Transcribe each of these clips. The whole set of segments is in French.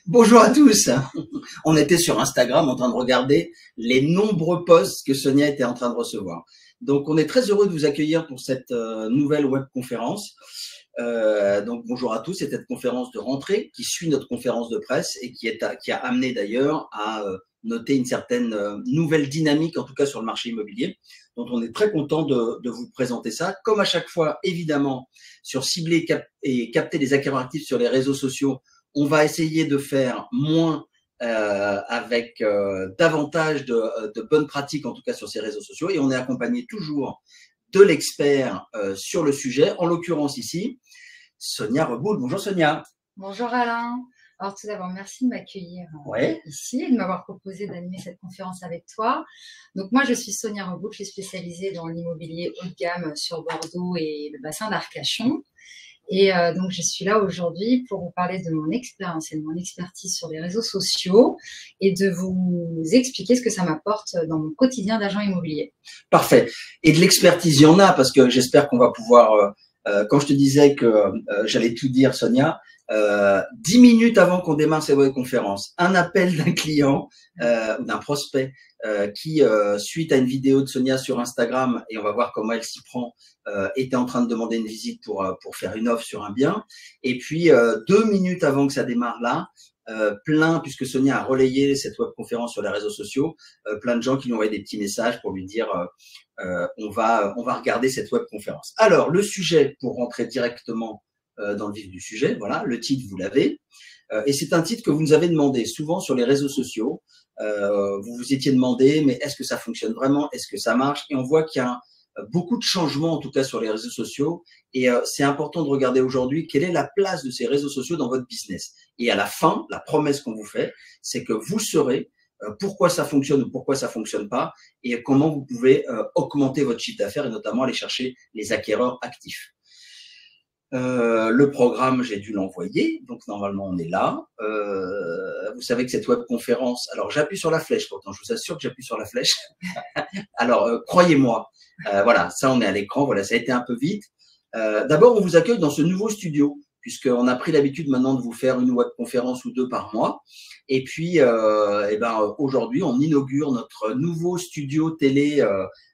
Bonjour à tous. On était sur Instagram en train de regarder les nombreux posts que Sonia était en train de recevoir. Donc, on est très heureux de vous accueillir pour cette nouvelle webconférence. Donc, bonjour à tous. C'est cette conférence de rentrée qui suit notre conférence de presse et qui a amené d'ailleurs à noter une certaine nouvelle dynamique, en tout cas sur le marché immobilier. Donc, on est très content de vous présenter ça. Comme à chaque fois, évidemment, sur cibler et capter les acquéreurs actifs sur les réseaux sociaux, on va essayer de faire moins avec davantage de bonnes pratiques, en tout cas sur ces réseaux sociaux. Et on est accompagné toujours de l'expert sur le sujet, en l'occurrence ici, Sonia Reboul. Bonjour Sonia. Bonjour Alain. Alors tout d'abord, merci de m'accueillir ici et de m'avoir proposé d'animer cette conférence avec toi. Donc moi, je suis Sonia Reboul, je suis spécialisée dans l'immobilier haut de gamme sur Bordeaux et le bassin d'Arcachon. Et donc, je suis là aujourd'hui pour vous parler de mon expérience et de mon expertise sur les réseaux sociaux et de vous expliquer ce que ça m'apporte dans mon quotidien d'agent immobilier. Parfait. Et de l'expertise, il y en a, parce que j'espère qu'on va pouvoir, quand je te disais que j'allais tout dire, Sonia, 10 minutes avant qu'on démarre cette webconférence, un appel d'un client ou d'un prospect qui, suite à une vidéo de Sonia sur Instagram, et on va voir comment elle s'y prend, était en train de demander une visite pour faire une offre sur un bien. Et puis, 2 minutes avant que ça démarre là, puisque Sonia a relayé cette webconférence sur les réseaux sociaux, plein de gens qui lui ont envoyé des petits messages pour lui dire on va regarder cette webconférence. Alors, le sujet, pour rentrer directement dans le vif du sujet, voilà, le titre, vous l'avez. Et c'est un titre que vous nous avez demandé souvent sur les réseaux sociaux. Vous vous étiez demandé, mais est-ce que ça fonctionne vraiment? Est-ce que ça marche? Et on voit qu'il y a beaucoup de changements, en tout cas sur les réseaux sociaux. Et c'est important de regarder aujourd'hui quelle est la place de ces réseaux sociaux dans votre business. Et à la fin, la promesse qu'on vous fait, c'est que vous saurez pourquoi ça fonctionne ou pourquoi ça fonctionne pas et comment vous pouvez augmenter votre chiffre d'affaires et notamment aller chercher les acquéreurs actifs. Le programme, j'ai dû l'envoyer, donc normalement on est là. Vous savez que cette webconférence, alors j'appuie sur la flèche pourtant, je vous assure que j'appuie sur la flèche. Alors croyez-moi, voilà, ça on est à l'écran, voilà, ça a été un peu vite. D'abord, on vous accueille dans ce nouveau studio, puisqu'on a pris l'habitude maintenant de vous faire une webconférence ou deux par mois. Et puis, aujourd'hui, on inaugure notre nouveau studio télé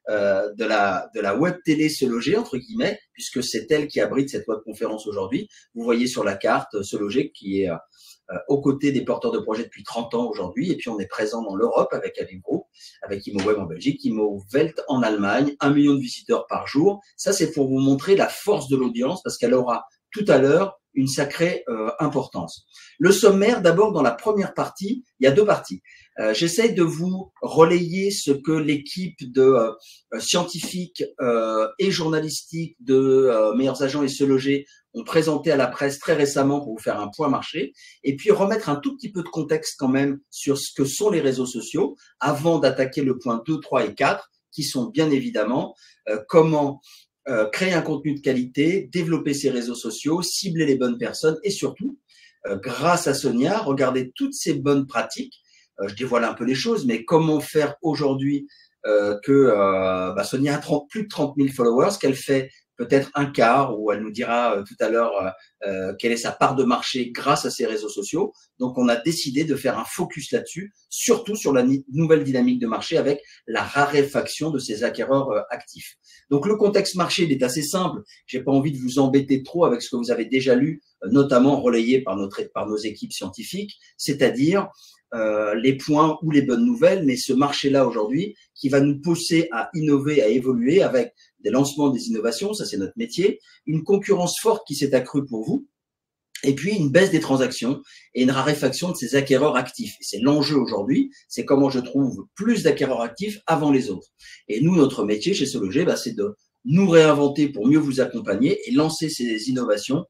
de la web télé Se Loger, entre guillemets, puisque c'est elle qui abrite cette webconférence aujourd'hui. Vous voyez sur la carte Se Loger qui est aux côtés des porteurs de projets depuis 30 ans aujourd'hui. Et puis, on est présent dans l'Europe avec Avigro, avec ImoWeb en Belgique, ImoWelt en Allemagne, 1 million de visiteurs par jour. Ça, c'est pour vous montrer la force de l'audience parce qu'elle aura tout à l'heure une sacrée importance. Le sommaire, d'abord, dans la première partie, il y a deux parties. J'essaie de vous relayer ce que l'équipe de scientifiques et journalistiques de Meilleurs Agents et Se Loger ont présenté à la presse très récemment pour vous faire un point marché et puis remettre un tout petit peu de contexte quand même sur ce que sont les réseaux sociaux avant d'attaquer le point 2, 3 et 4 qui sont bien évidemment comment créer un contenu de qualité, développer ses réseaux sociaux, cibler les bonnes personnes et surtout, grâce à Sonia, regarder toutes ces bonnes pratiques. Je dévoile un peu les choses, mais comment faire aujourd'hui que Sonia a plus de 30 000 followers, qu'elle fait peut-être un quart, ou elle nous dira tout à l'heure quelle est sa part de marché grâce à ses réseaux sociaux. Donc, on a décidé de faire un focus là-dessus, surtout sur la nouvelle dynamique de marché avec la raréfaction de ces acquéreurs actifs. Donc, le contexte marché, il est assez simple. J'ai pas envie de vous embêter trop avec ce que vous avez déjà lu, notamment relayé par nos équipes scientifiques, c'est-à-dire les points ou les bonnes nouvelles, mais ce marché-là aujourd'hui qui va nous pousser à innover, à évoluer avec des lancements, des innovations, ça c'est notre métier, une concurrence forte qui s'est accrue pour vous, et puis une baisse des transactions et une raréfaction de ces acquéreurs actifs. C'est l'enjeu aujourd'hui, c'est comment je trouve plus d'acquéreurs actifs avant les autres. Et nous, notre métier chez Se Loger, c'est de nous réinventer pour mieux vous accompagner et lancer ces innovations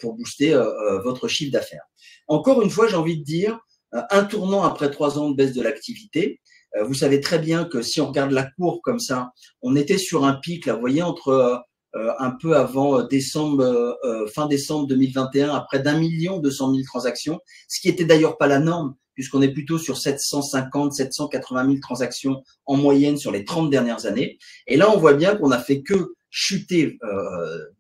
pour booster votre chiffre d'affaires. Encore une fois, j'ai envie de dire, un tournant après 3 ans de baisse de l'activité. Vous savez très bien que si on regarde la courbe comme ça, on était sur un pic, là, vous voyez, entre un peu avant fin décembre 2021, à près d'1 200 000 transactions, ce qui était d'ailleurs pas la norme, puisqu'on est plutôt sur 750, 780 000 transactions en moyenne sur les 30 dernières années. Et là, on voit bien qu'on a fait que chuter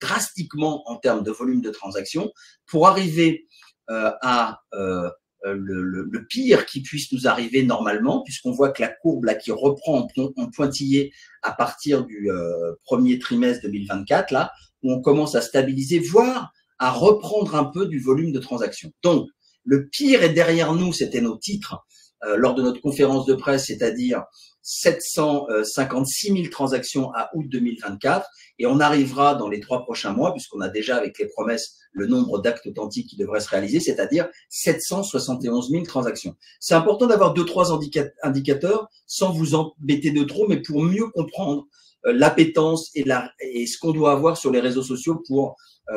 drastiquement en termes de volume de transactions pour arriver à le pire qui puisse nous arriver normalement, puisqu'on voit que la courbe là qui reprend en pointillé à partir du premier trimestre 2024, là, où on commence à stabiliser, voire à reprendre un peu du volume de transactions. Donc, le pire est derrière nous, c'était nos titres lors de notre conférence de presse, c'est-à-dire 756 000 transactions à août 2024, et on arrivera dans les 3 prochains mois, puisqu'on a déjà avec les promesses le nombre d'actes authentiques qui devraient se réaliser, c'est-à-dire 771 000 transactions. C'est important d'avoir 2-3 indicateurs sans vous embêter de trop, mais pour mieux comprendre l'appétence et ce qu'on doit avoir sur les réseaux sociaux pour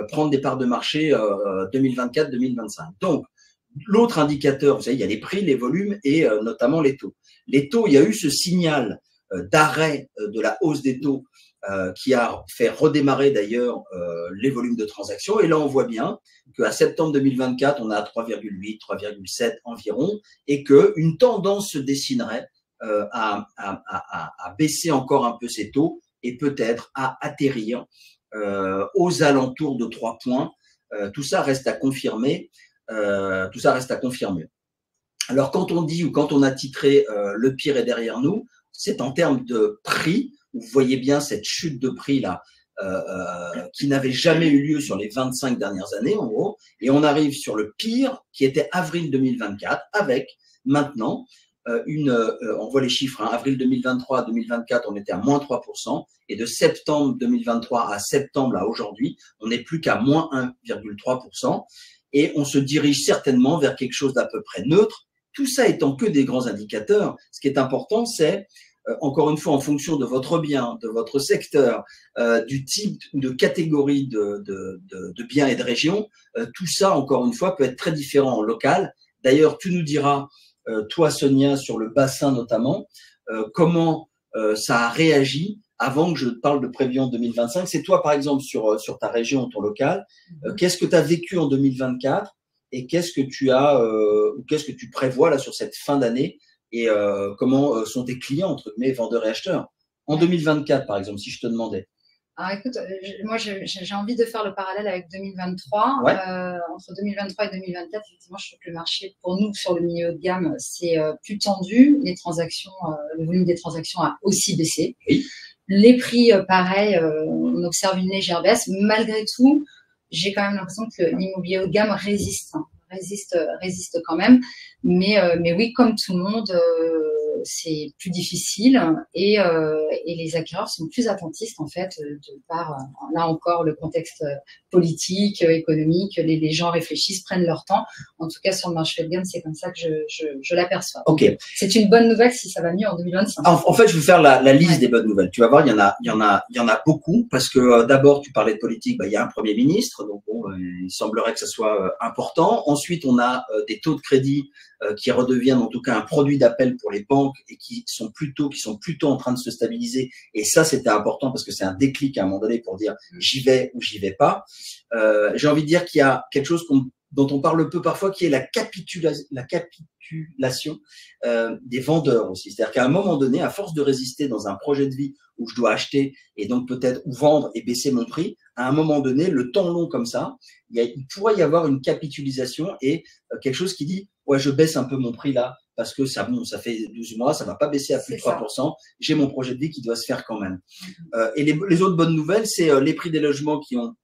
prendre des parts de marché 2024-2025. Donc, l'autre indicateur, vous savez, il y a les prix, les volumes et notamment les taux. Les taux, il y a eu ce signal d'arrêt de la hausse des taux qui a fait redémarrer d'ailleurs les volumes de transactions. Et là, on voit bien qu'à septembre 2024, on est à 3,8, 3,7 environ, et qu'une tendance se dessinerait à baisser encore un peu ces taux et peut-être à atterrir aux alentours de 3 points. Tout ça reste à confirmer. Alors, quand on dit ou quand on a titré le pire est derrière nous, c'est en termes de prix. Vous voyez bien cette chute de prix là qui n'avait jamais eu lieu sur les 25 dernières années en gros. Et on arrive sur le pire qui était avril 2024 avec maintenant on voit les chiffres, hein, avril 2023 à 2024, on était à moins 3%, et de septembre 2023 à septembre à aujourd'hui, on n'est plus qu'à moins 1,3%, et on se dirige certainement vers quelque chose d'à peu près neutre. Tout ça étant que des grands indicateurs, ce qui est important, c'est encore une fois, en fonction de votre bien, de votre secteur, du type ou de catégorie de biens et de régions, tout ça, encore une fois, peut être très différent en local. D'ailleurs, tu nous diras, toi, Sonia, sur le bassin notamment, comment ça a réagi avant que je parle de prévision 2025. C'est toi, par exemple, sur ta région, ton local, qu'est-ce que tu as vécu en 2024 et qu'est-ce que tu prévois là sur cette fin d'année et comment sont tes clients, entre guillemets, vendeurs et acheteurs en 2024, par exemple, si je te demandais? Alors écoute, moi j'ai envie de faire le parallèle avec 2023. Ouais. Entre 2023 et 2024, effectivement, je trouve que le marché, pour nous, sur le milieu haut de gamme, c'est plus tendu. Les transactions, le volume des transactions a aussi baissé. Oui. Les prix, pareil, on observe une légère baisse. Malgré tout, j'ai quand même l'impression que l'immobilier haut de gamme résiste quand même. Mais oui, comme tout le monde, c'est plus difficile et les acquéreurs sont plus attentistes en fait de par là encore le contexte politique, économique. Les gens réfléchissent, prennent leur temps. En tout cas sur le marché haut de gamme, c'est comme ça que je l'aperçois. Ok. C'est une bonne nouvelle si ça va mieux en 2025. En fait, je vais faire la liste des bonnes nouvelles. Tu vas voir, il y en a beaucoup parce que d'abord, tu parlais de politique, il y a un Premier ministre, donc bon, il semblerait que ça soit important. Ensuite, on a des taux de crédit qui redeviennent en tout cas un produit d'appel pour les banques et qui sont plutôt en train de se stabiliser. Et ça, c'était important parce que c'est un déclic à un moment donné pour dire j'y vais ou j'y vais pas. J'ai envie de dire qu'il y a quelque chose dont on parle peu parfois, qui est la capitulation des vendeurs aussi. C'est-à-dire qu'à un moment donné, à force de résister dans un projet de vie où je dois acheter et donc peut-être vendre et baisser mon prix, à un moment donné, le temps long comme ça, il pourrait y avoir une capitulation et quelque chose qui dit ouais, je baisse un peu mon prix là parce que ça fait 12 mois, ça va pas baisser à plus de 3%. J'ai mon projet de vie qui doit se faire quand même. Et les autres bonnes nouvelles, c'est les prix des logements qui ont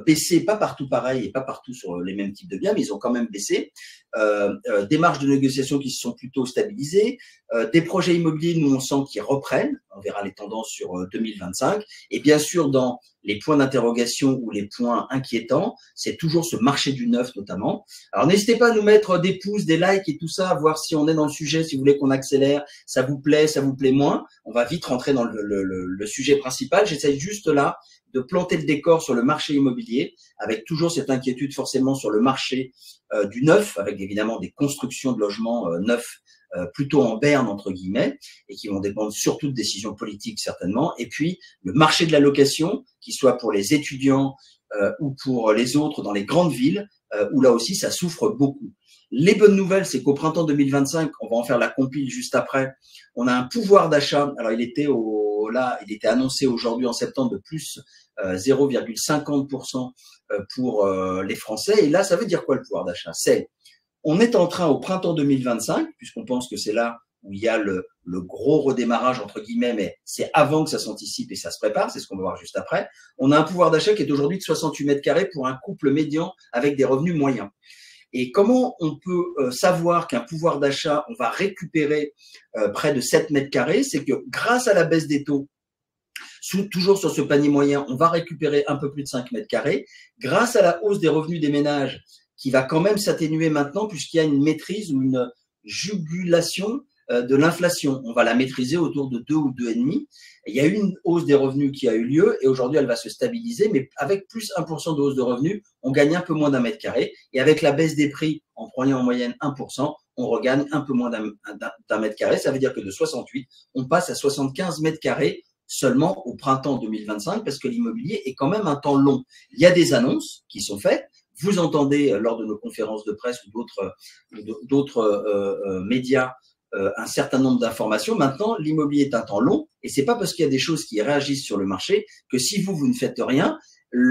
baissé, pas partout pareil et pas partout sur les mêmes types de biens, mais ils ont quand même baissé. Des marges de négociation qui se sont plutôt stabilisées, des projets immobiliers, nous on sent qu'ils reprennent, on verra les tendances sur 2025, et bien sûr dans les points d'interrogation ou les points inquiétants, c'est toujours ce marché du neuf notamment. Alors n'hésitez pas à nous mettre des pouces, des likes et tout ça, voir si on est dans le sujet, si vous voulez qu'on accélère, ça vous plaît moins, on va vite rentrer dans le sujet principal. J'essaie juste là de planter le décor sur le marché immobilier, avec toujours cette inquiétude forcément sur le marché du neuf, avec évidemment des constructions de logements neufs plutôt en berne entre guillemets, et qui vont dépendre surtout de décisions politiques certainement, et puis le marché de la location, qui soit pour les étudiants ou pour les autres dans les grandes villes, où là aussi ça souffre beaucoup. Les bonnes nouvelles, c'est qu'au printemps 2025, on va en faire la compile juste après, on a un pouvoir d'achat, alors il était annoncé aujourd'hui en septembre de plus 0,50% pour les Français. Et là, ça veut dire quoi le pouvoir d'achat? C'est, On est en train, au printemps 2025, puisqu'on pense que c'est là où il y a le gros redémarrage, entre guillemets, mais c'est avant que ça s'anticipe et ça se prépare, c'est ce qu'on va voir juste après. On a un pouvoir d'achat qui est aujourd'hui de 68 mètres carrés pour un couple médian avec des revenus moyens. Et comment on peut savoir qu'un pouvoir d'achat, on va récupérer près de 7 mètres carrés? C'est que grâce à la baisse des taux, toujours sur ce panier moyen, on va récupérer un peu plus de 5 mètres carrés. Grâce à la hausse des revenus des ménages, qui va quand même s'atténuer maintenant puisqu'il y a une maîtrise ou une jugulation de l'inflation. On va la maîtriser autour de 2 ou 2,5. Il y a eu une hausse des revenus qui a eu lieu et aujourd'hui elle va se stabiliser, mais avec plus 1% de hausse de revenus, on gagne un peu moins d'un mètre carré. Et avec la baisse des prix, en prenant en moyenne 1%, on regagne un peu moins d'un mètre carré. Ça veut dire que de 68, on passe à 75 mètres carrés seulement au printemps 2025 parce que l'immobilier est quand même un temps long. Il y a des annonces qui sont faites. Vous entendez lors de nos conférences de presse ou d'autres médias un certain nombre d'informations. Maintenant, l'immobilier est un temps long et c'est pas parce qu'il y a des choses qui réagissent sur le marché que si vous ne faites rien,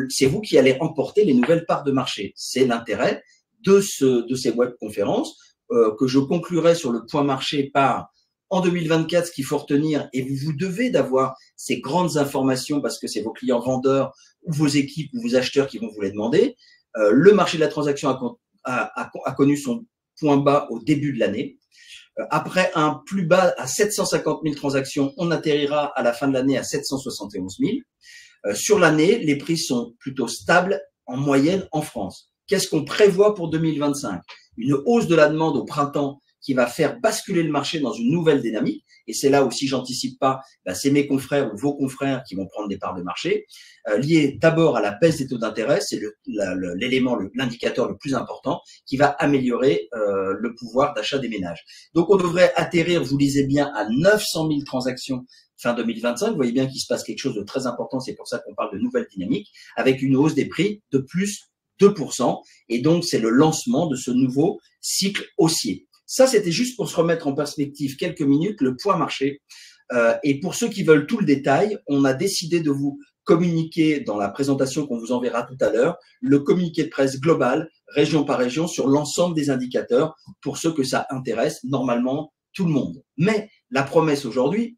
c'est vous qui allez emporter les nouvelles parts de marché. C'est l'intérêt de ces webconférences que je conclurai sur le point marché par en 2024, ce qu'il faut retenir, et vous devez d'avoir ces grandes informations parce que c'est vos clients vendeurs ou vos équipes ou vos acheteurs qui vont vous les demander. Le marché de la transaction a connu son point bas au début de l'année. Après un plus bas à 750 000 transactions, on atterrira à la fin de l'année à 771 000. Sur l'année, les prix sont plutôt stables en moyenne en France. Qu'est-ce qu'on prévoit pour 2025? Une hausse de la demande au printemps qui va faire basculer le marché dans une nouvelle dynamique. Et c'est là où, si j'anticipe pas, c'est mes confrères ou vos confrères qui vont prendre des parts de marché, liées d'abord à la baisse des taux d'intérêt, c'est l'indicateur le plus important qui va améliorer le pouvoir d'achat des ménages. Donc, on devrait atterrir, vous lisez bien, à 900 000 transactions fin 2025. Vous voyez bien qu'il se passe quelque chose de très important. C'est pour ça qu'on parle de nouvelle dynamique avec une hausse des prix de plus 2%. Et donc, c'est le lancement de ce nouveau cycle haussier. Ça, c'était juste pour se remettre en perspective quelques minutes, le point marché. Et pour ceux qui veulent tout le détail, on a décidé de vous communiquer dans la présentation qu'on vous enverra tout à l'heure, le communiqué de presse global, région par région, sur l'ensemble des indicateurs, pour ceux que ça intéresse, normalement, tout le monde. Mais la promesse aujourd'hui,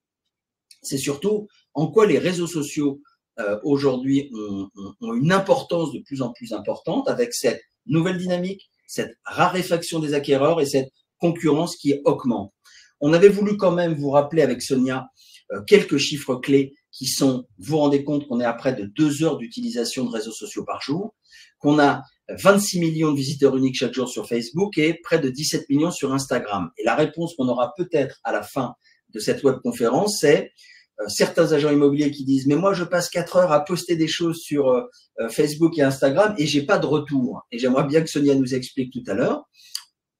c'est surtout en quoi les réseaux sociaux aujourd'hui ont une importance de plus en plus importante avec cette nouvelle dynamique, cette raréfaction des acquéreurs et cette concurrence qui augmente. On avait voulu quand même vous rappeler avec Sonia quelques chiffres clés qui sont, vous vous rendez compte qu'on est à près de 2 heures d'utilisation de réseaux sociaux par jour, qu'on a 26 millions de visiteurs uniques chaque jour sur Facebook et près de 17 millions sur Instagram. Et la réponse qu'on aura peut-être à la fin de cette webconférence, c'est certains agents immobiliers qui disent « mais moi je passe 4 heures à poster des choses sur Facebook et Instagram et j'ai pas de retour ». Et j'aimerais bien que Sonia nous explique tout à l'heure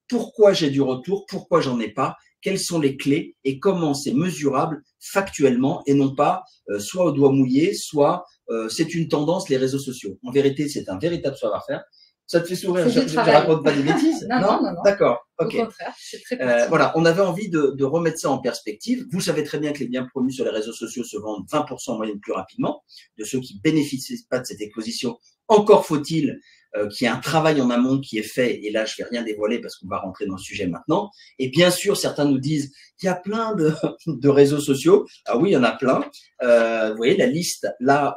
pourquoi j'ai du retour, pourquoi j'en ai pas, quelles sont les clés et comment c'est mesurable factuellement et non pas soit au doigt mouillé, soit c'est une tendance, les réseaux sociaux. En vérité, c'est un véritable savoir-faire. Ça te fait sourire? Je raconte pas des bêtises? Non. D'accord. Ok. Au contraire, c'est très pertinent. Voilà, on avait envie de remettre ça en perspective. Vous savez très bien que les biens promus sur les réseaux sociaux se vendent 20% en moyenne plus rapidement. De ceux qui bénéficient pas de cette exposition, encore faut-il qu'il y ait un travail en amont qui est fait. Et là, je vais rien dévoiler parce qu'on va rentrer dans le sujet maintenant. Et bien sûr, certains nous disent il y a plein de réseaux sociaux. Ah oui, il y en a plein. Vous voyez, la liste là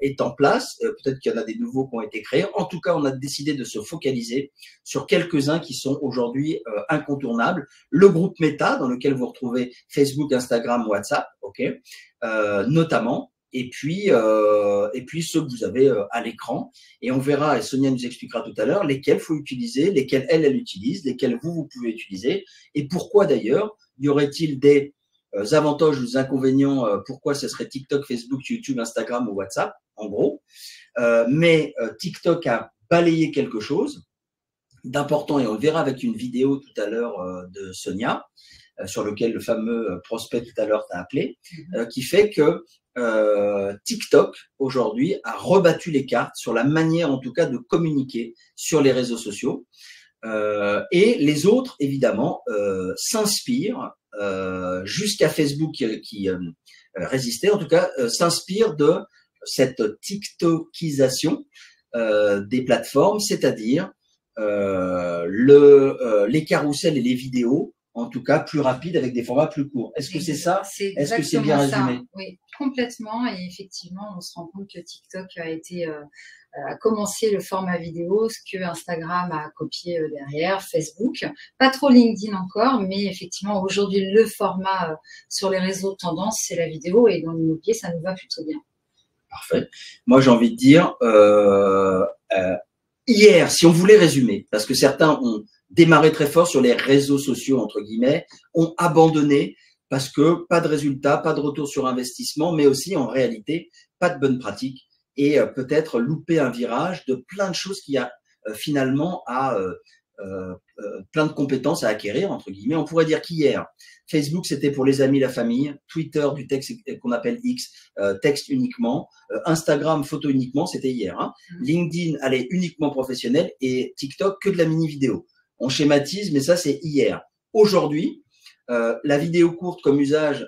est en place. Peut-être qu'il y en a des nouveaux qui ont été créés. En tout cas, on a décidé de se focaliser sur quelques-uns qui sont aujourd'hui incontournables. Le groupe Meta, dans lequel vous retrouvez Facebook, Instagram, WhatsApp, notamment. Et puis ceux que vous avez à l'écran. Et on verra, et Sonia nous expliquera tout à l'heure, lesquels faut utiliser, lesquels elle utilise, lesquels vous pouvez utiliser, et pourquoi d'ailleurs y aurait-il des avantages ou des inconvénients, pourquoi ce serait TikTok, Facebook, YouTube, Instagram ou WhatsApp, en gros. Mais TikTok a balayé quelque chose d'important, et on le verra avec une vidéo tout à l'heure de Sonia, sur lequel le fameux prospect tout à l'heure t'a appelé, qui fait que TikTok aujourd'hui a rebattu les cartes sur la manière en tout cas de communiquer sur les réseaux sociaux, et les autres évidemment s'inspirent jusqu'à Facebook qui résistait, en tout cas s'inspire de cette TikTokisation des plateformes, c'est-à-dire les carousels et les vidéos, en tout cas plus rapides avec des formats plus courts. Est-ce que c'est ça? Est-ce que c'est bien résumé? Oui, complètement. Et effectivement, on se rend compte que TikTok a commencé le format vidéo, ce que Instagram a copié derrière, Facebook. Pas trop LinkedIn encore, mais effectivement, aujourd'hui, le format sur les réseaux tendance, c'est la vidéo. Et dans l'immobilier, ça nous va plutôt bien. Parfait. Moi, j'ai envie de dire, hier, si on voulait résumer, parce que certains ont démarré très fort sur les réseaux sociaux, entre guillemets, ont abandonné parce que pas de résultats, pas de retour sur investissement, mais aussi en réalité, pas de bonnes pratiques et peut-être louper un virage de plein de choses qui a finalement plein de compétences à acquérir, entre guillemets. On pourrait dire qu'hier, Facebook, c'était pour les amis, la famille. Twitter, du texte qu'on appelle X, texte uniquement. Instagram, photo uniquement, c'était hier. Hein. LinkedIn, allez, uniquement professionnel. Et TikTok, que de la mini-vidéo. On schématise, mais ça, c'est hier. Aujourd'hui, la vidéo courte comme usage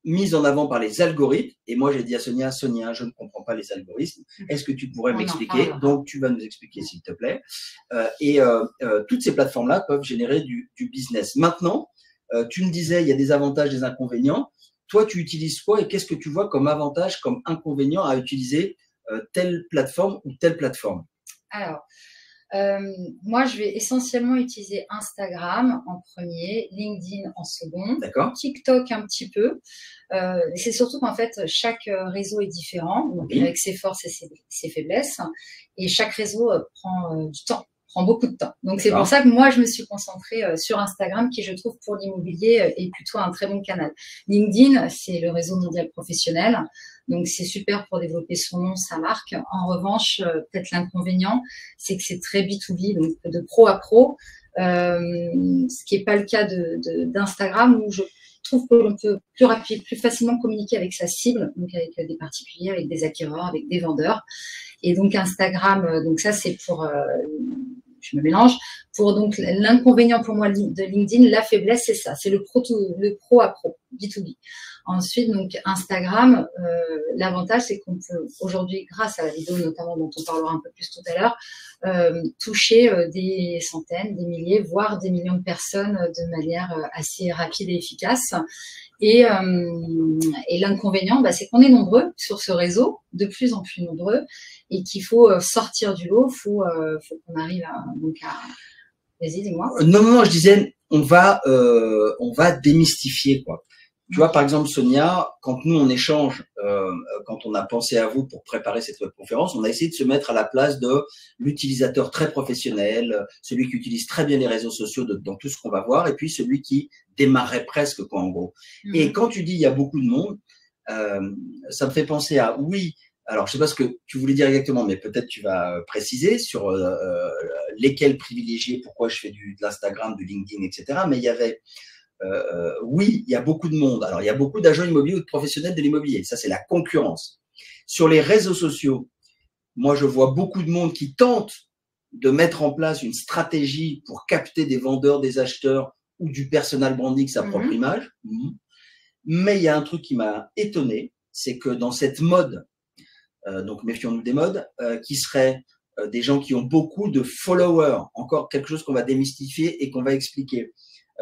mise en avant par les algorithmes. Et moi, j'ai dit à Sonia, je ne comprends pas les algorithmes. Est-ce que tu pourrais m'expliquer? Donc, tu vas nous expliquer, s'il te plaît. Toutes ces plateformes-là peuvent générer du business. Maintenant, tu me disais, il y a des avantages, des inconvénients. Toi, tu utilises quoi et qu'est-ce que tu vois comme avantage, comme inconvénient à utiliser telle plateforme ou telle plateforme? Alors, moi, je vais essentiellement utiliser Instagram en premier, LinkedIn en second, TikTok un petit peu. C'est surtout qu'en fait, chaque réseau est différent, donc avec ses forces et ses faiblesses, et chaque réseau prend du temps. Prend beaucoup de temps. Donc, c'est pour ça que moi, je me suis concentrée sur Instagram, qui, je trouve, pour l'immobilier, est plutôt un très bon canal. LinkedIn, c'est le réseau mondial professionnel. Donc, c'est super pour développer son nom, sa marque. En revanche, peut-être l'inconvénient, c'est que c'est très B2B, donc de pro à pro, ce qui n'est pas le cas d'Instagram, où je trouve que l'on peut plus facilement communiquer avec sa cible, donc avec des particuliers, avec des acquéreurs, avec des vendeurs. Et donc, Instagram, donc ça, c'est pour... je me mélange. Pour donc l'inconvénient pour moi de LinkedIn, la faiblesse, c'est ça, c'est le pro à pro, B2B. Ensuite, donc Instagram, l'avantage, c'est qu'on peut aujourd'hui, grâce à la vidéo notamment dont on parlera un peu plus tout à l'heure, toucher des centaines, des milliers, voire des millions de personnes de manière assez rapide et efficace. Et l'inconvénient, c'est qu'on est nombreux sur ce réseau, de plus en plus nombreux, et qu'il faut sortir du lot, faut qu'on arrive à... Vas-y, dis-moi. Non, je disais, on va démystifier, quoi. Tu vois, par exemple, Sonia, quand nous, on échange, quand on a pensé à vous pour préparer cette webconférence, on a essayé de se mettre à la place de l'utilisateur très professionnel, celui qui utilise très bien les réseaux sociaux dans tout ce qu'on va voir, et puis celui qui démarrait presque, quoi, en gros. Et quand tu dis il y a beaucoup de monde, ça me fait penser à, oui, alors je sais pas ce que tu voulais dire exactement, mais peut-être tu vas préciser sur lesquels privilégier, pourquoi je fais de l'Instagram, du LinkedIn, etc. Mais il y avait... oui, il y a beaucoup de monde. Alors, il y a beaucoup d'agents immobiliers ou de professionnels de l'immobilier. Ça, c'est la concurrence. Sur les réseaux sociaux, moi, je vois beaucoup de monde qui tente de mettre en place une stratégie pour capter des vendeurs, des acheteurs ou du personal branding, sa propre image. Mais il y a un truc qui m'a étonné, c'est que dans cette mode, donc méfions-nous des modes, qui serait des gens qui ont beaucoup de followers, encore quelque chose qu'on va démystifier et qu'on va expliquer.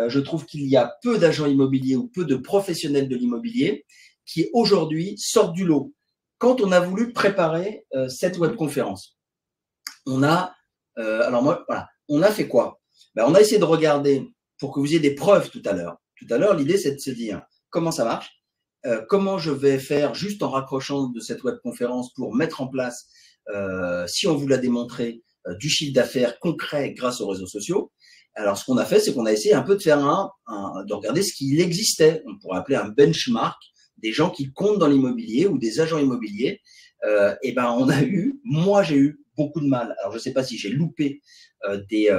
Je trouve qu'il y a peu d'agents immobiliers ou peu de professionnels de l'immobilier qui aujourd'hui sortent du lot. Quand on a voulu préparer cette webconférence, on a, on a fait quoi? On a essayé de regarder pour que vous ayez des preuves tout à l'heure. Tout à l'heure, l'idée c'est de se dire comment ça marche, comment je vais faire juste en raccrochant de cette webconférence pour mettre en place, si on vous l'a démontré, du chiffre d'affaires concret grâce aux réseaux sociaux. Alors, ce qu'on a fait, c'est qu'on a essayé un peu de faire de regarder ce qu'il existait. On pourrait appeler un benchmark des gens qui comptent dans l'immobilier ou des agents immobiliers. Moi, j'ai eu beaucoup de mal. Alors, je ne sais pas si j'ai loupé des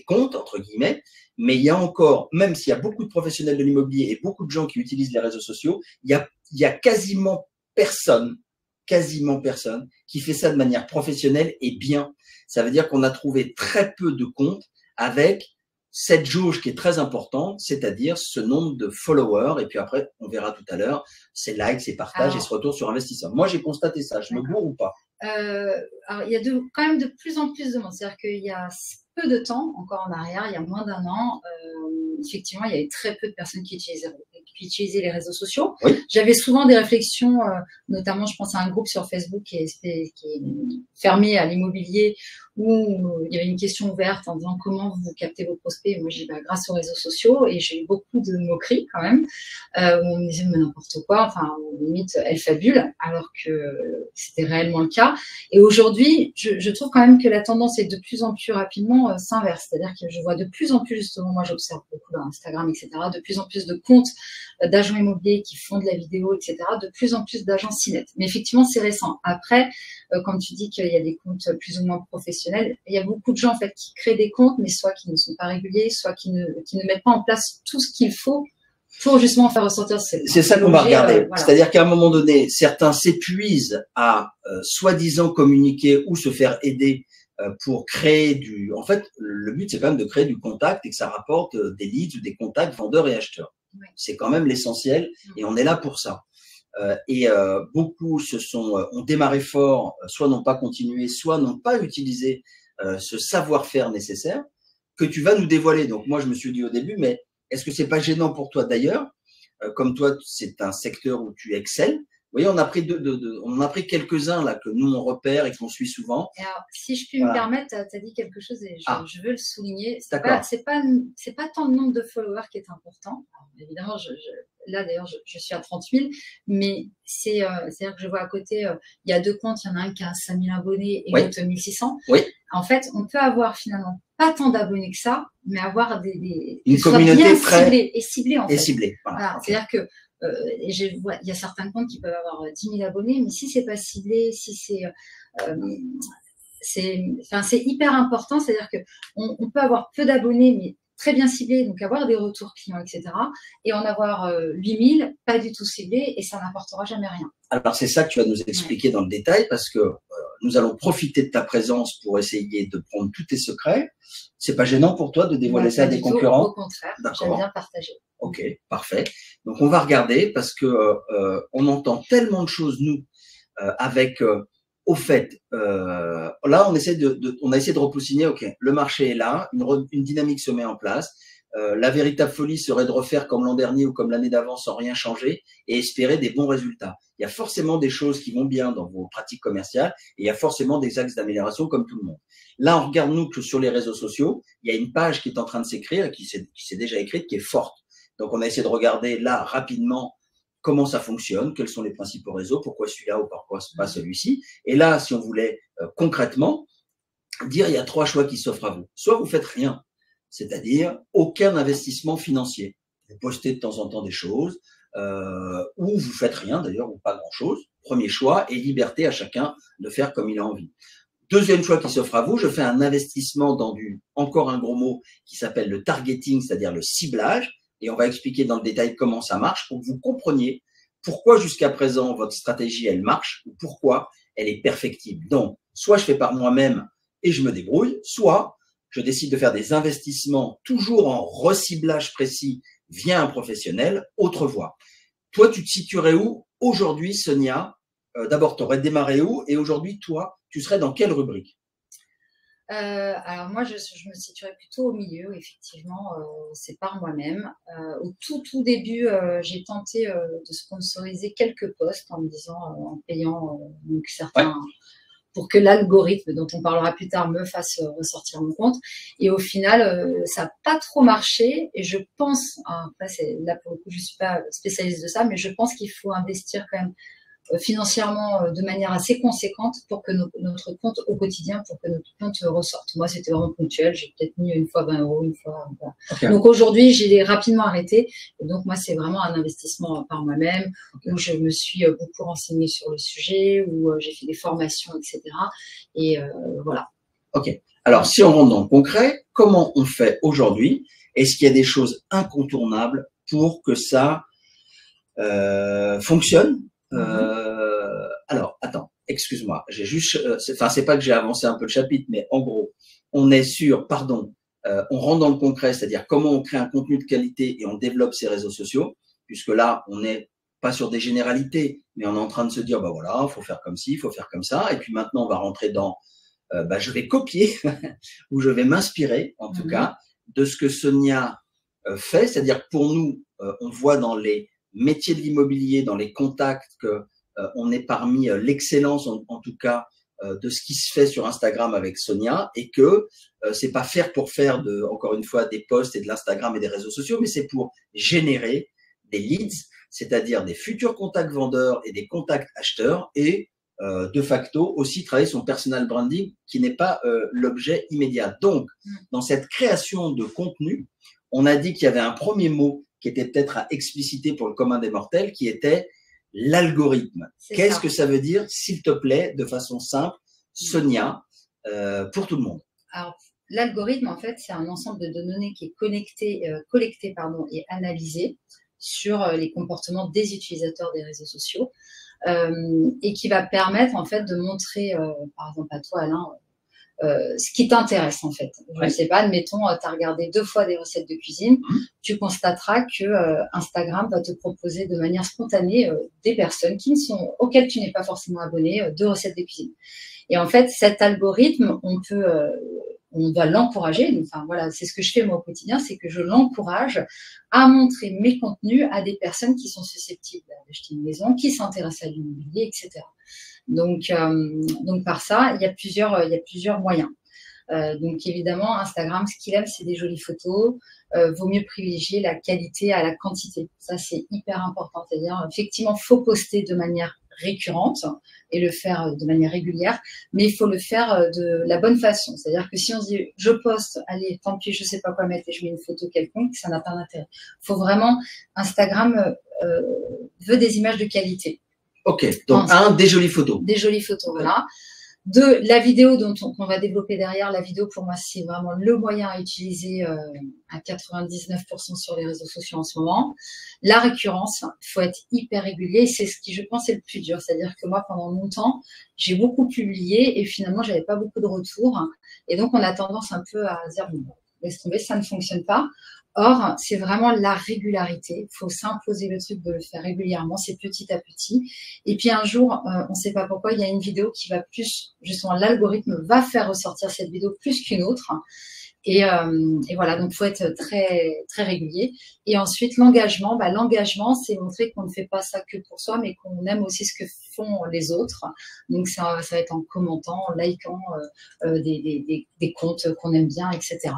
comptes, entre guillemets, mais il y a encore, même s'il y a beaucoup de professionnels de l'immobilier et beaucoup de gens qui utilisent les réseaux sociaux, il y a quasiment personne qui fait ça de manière professionnelle et bien. Ça veut dire qu'on a trouvé très peu de comptes avec cette jauge qui est très importante, c'est-à-dire ce nombre de followers. Et puis après, on verra tout à l'heure, ces likes, ces partages et ce retour sur investisseur. Moi, j'ai constaté ça. Je me gourre ou pas? Alors, il y a quand même de plus en plus de monde. C'est-à-dire qu'il y a peu de temps, encore en arrière, il y a moins d'1 an, effectivement, il y avait très peu de personnes qui utilisaient les réseaux sociaux. Oui. J'avais souvent des réflexions, notamment, je pense à un groupe sur Facebook qui est fermé à l'immobilier, où il y avait une question ouverte en disant comment vous captez vos prospects. Moi, j'ai dit grâce aux réseaux sociaux, et j'ai eu beaucoup de moqueries quand même, où on me disait mais n'importe quoi, enfin limite elle fabule, alors que c'était réellement le cas. Et aujourd'hui, je trouve quand même que la tendance est de plus en plus rapidement s'inverse, c'est-à-dire que je vois de plus en plus, justement, moi j'observe beaucoup dans Instagram, etc., de plus en plus de comptes d'agents immobiliers qui font de la vidéo, etc., de plus en plus d'agents CNET. Mais effectivement, c'est récent. Après, comme tu dis qu'il y a des comptes plus ou moins professionnels, il y a beaucoup de gens en fait qui créent des comptes, mais soit qui ne sont pas réguliers, soit qui ne mettent pas en place tout ce qu'il faut pour justement faire ressortir ces... C'est ça qu'on va regarder. Voilà. C'est-à-dire qu'à un moment donné, certains s'épuisent à soi-disant communiquer ou se faire aider pour créer du... En fait, le but, c'est quand même de créer du contact et que ça rapporte des leads ou des contacts vendeurs et acheteurs. Oui. C'est quand même l'essentiel et on est là pour ça. Beaucoup ont démarré fort, soit n'ont pas continué, soit n'ont pas utilisé ce savoir-faire nécessaire que tu vas nous dévoiler. Donc moi, je me suis dit au début, mais est-ce que c'est pas gênant pour toi d'ailleurs, comme toi, c'est un secteur où tu excelles. Vous voyez, on a pris on a pris quelques-uns là que nous on repère et qu'on suit souvent. Alors, si je puis me permettre, tu as dit quelque chose et je veux le souligner. C'est pas tant le nombre de followers qui est important. Alors, évidemment, là d'ailleurs, je suis à 30 000, mais c'est-à-dire que je vois à côté, il y a 2 comptes, il y en a un qui a 5 000 abonnés et l'autre 1600. Oui. En fait, on peut avoir finalement pas tant d'abonnés que ça, mais avoir une communauté bien très ciblée en fait. Et ciblée. Voilà. Okay. C'est-à-dire que il y a certains comptes qui peuvent avoir 10 000 abonnés, mais si c'est pas ciblé, si c'est hyper important. C'est-à-dire que on peut avoir peu d'abonnés, mais très bien ciblés, donc avoir des retours clients, etc. Et en avoir 8 000, pas du tout ciblés, et ça n'apportera jamais rien. Alors c'est ça que tu vas nous expliquer dans le détail, parce que nous allons profiter de ta présence pour essayer de prendre tous tes secrets. C'est pas gênant pour toi de dévoiler ça à des concurrents? Au contraire, j'aime bien partager. Ok, parfait. Donc on va regarder parce que on entend tellement de choses nous avec. Au fait, là on a essayé de repoussiner. Ok, le marché est là, une dynamique se met en place. La véritable folie serait de refaire comme l'an dernier ou comme l'année d'avant sans rien changer et espérer des bons résultats. Il y a forcément des choses qui vont bien dans vos pratiques commerciales et il y a forcément des axes d'amélioration comme tout le monde. Là, on regarde nous que sur les réseaux sociaux, il y a une page qui est en train de s'écrire et qui s'est déjà écrite, qui est forte. Donc, on a essayé de regarder là rapidement comment ça fonctionne, quels sont les principaux réseaux, pourquoi celui-là ou pourquoi pas celui-ci. Et là, si on voulait concrètement dire, il y a 3 choix qui s'offrent à vous. Soit vous faites rien, c'est-à-dire aucun investissement financier. Vous postez de temps en temps des choses, ou vous faites rien d'ailleurs, ou pas grand-chose. Premier choix, et liberté à chacun de faire comme il a envie. Deuxième choix qui s'offre à vous, je fais un investissement dans encore un gros mot qui s'appelle le targeting, c'est-à-dire le ciblage, et on va expliquer dans le détail comment ça marche pour que vous compreniez pourquoi jusqu'à présent votre stratégie elle marche, ou pourquoi elle est perfectible. Donc, soit je fais par moi-même et je me débrouille, soit je décide de faire des investissements toujours en reciblage précis via un professionnel, autre voie. Toi, tu te situerais où aujourd'hui, Sonia? D'abord, tu aurais démarré où? Et aujourd'hui, toi, tu serais dans quelle rubrique? Alors moi, je me situerais plutôt au milieu, effectivement, c'est par moi-même. Au tout début, j'ai tenté de sponsoriser quelques posts en me disant, en payant donc certains... Ouais. Pour que l'algorithme dont on parlera plus tard me fasse ressortir mon compte. Et au final, ça n'a pas trop marché. Et je pense, après, là pour le coup, je ne suis pas spécialiste de ça, mais je pense qu'il faut investir quand même financièrement de manière assez conséquente pour que notre compte au quotidien, pour que notre compte ressorte. Moi, c'était vraiment ponctuel. J'ai peut-être mis une fois 20 €, une fois... Voilà. Okay. Donc aujourd'hui, j'ai rapidement arrêté. Et donc moi, c'est vraiment un investissement par moi-même, où je me suis beaucoup renseignée sur le sujet, où j'ai fait des formations, etc. Et voilà. Ok. Alors, si on rentre dans le concret, comment on fait aujourd'hui? Est-ce qu'il y a des choses incontournables pour que ça fonctionne? Alors, attends, excuse-moi, j'ai juste, enfin, c'est pas que j'ai avancé un peu le chapitre, mais en gros, on est sur, on rentre dans le concret, c'est-à-dire comment on crée un contenu de qualité et on développe ses réseaux sociaux, puisque là, on est pas sur des généralités, mais on est en train de se dire, bah voilà, il faut faire comme ci, il faut faire comme ça. Et puis maintenant, on va rentrer dans, je vais copier ou je vais m'inspirer, en tout cas, de ce que Sonia fait. C'est-à-dire que pour nous, on voit dans les métiers de l'immobilier, dans les contacts, que on est parmi l'excellence, en tout cas, de ce qui se fait sur Instagram avec Sonia, et que c'est pas faire pour faire encore une fois, des posts et de l'Instagram et des réseaux sociaux, mais c'est pour générer des leads, c'est-à-dire des futurs contacts vendeurs et des contacts acheteurs, et de facto aussi travailler son personal branding qui n'est pas l'objet immédiat. Donc, dans cette création de contenu, on a dit qu'il y avait un premier mot qui était peut-être à expliciter pour le commun des mortels, qui était l'algorithme. Qu'est-ce que ça veut dire, s'il te plaît, de façon simple, Sonia, pour tout le monde? Alors, l'algorithme, en fait, c'est un ensemble de données qui est collecté et analysé sur les comportements des utilisateurs des réseaux sociaux et qui va permettre, en fait, de montrer, par exemple à toi, Alain, ce qui t'intéresse, en fait. Je ne sais pas, admettons, tu as regardé 2 fois des recettes de cuisine, tu constateras que Instagram va te proposer de manière spontanée des personnes auxquelles tu n'es pas forcément abonné, de recettes de cuisine. Et en fait, cet algorithme, on va l'encourager. Enfin, voilà, c'est ce que je fais moi au quotidien, c'est que je l'encourage à montrer mes contenus à des personnes qui sont susceptibles d'acheter une maison, qui s'intéressent à l'immobilier, etc. Donc par ça, il y a plusieurs moyens. Donc évidemment, Instagram, ce qu'il aime, c'est des jolies photos. Vaut mieux privilégier la qualité à la quantité. Ça, c'est hyper important. C'est-à-dire, effectivement, faut poster de manière récurrente et le faire de manière régulière, mais il faut le faire de la bonne façon. C'est-à-dire que si on se dit, je poste, allez, tant pis, je sais pas quoi mettre et je mets une photo quelconque, ça n'a pas d'intérêt. Faut vraiment, Instagram veut des images de qualité. Ok, donc des jolies photos. Des jolies photos, voilà. 2, la vidéo qu'on va développer derrière. La vidéo, pour moi, c'est vraiment le moyen à utiliser à 99% sur les réseaux sociaux en ce moment. La récurrence, il faut être hyper régulier. C'est ce qui, je pense, est le plus dur. C'est-à-dire que moi, pendant longtemps, j'ai beaucoup publié et finalement, j'avais pas beaucoup de retours. Et donc, on a tendance un peu à dire, bon, laisse tomber, ça ne fonctionne pas. Or, c'est vraiment la régularité. Il faut s'imposer le truc de le faire régulièrement, c'est petit à petit. Et puis un jour, on ne sait pas pourquoi, il y a une vidéo qui va plus, justement, l'algorithme va faire ressortir cette vidéo plus qu'une autre. Et voilà, donc il faut être très, très régulier. Et ensuite, l'engagement, l'engagement, c'est montrer qu'on ne fait pas ça que pour soi, mais qu'on aime aussi ce que font les autres. Donc ça va être en commentant, en likant des comptes qu'on aime bien, etc.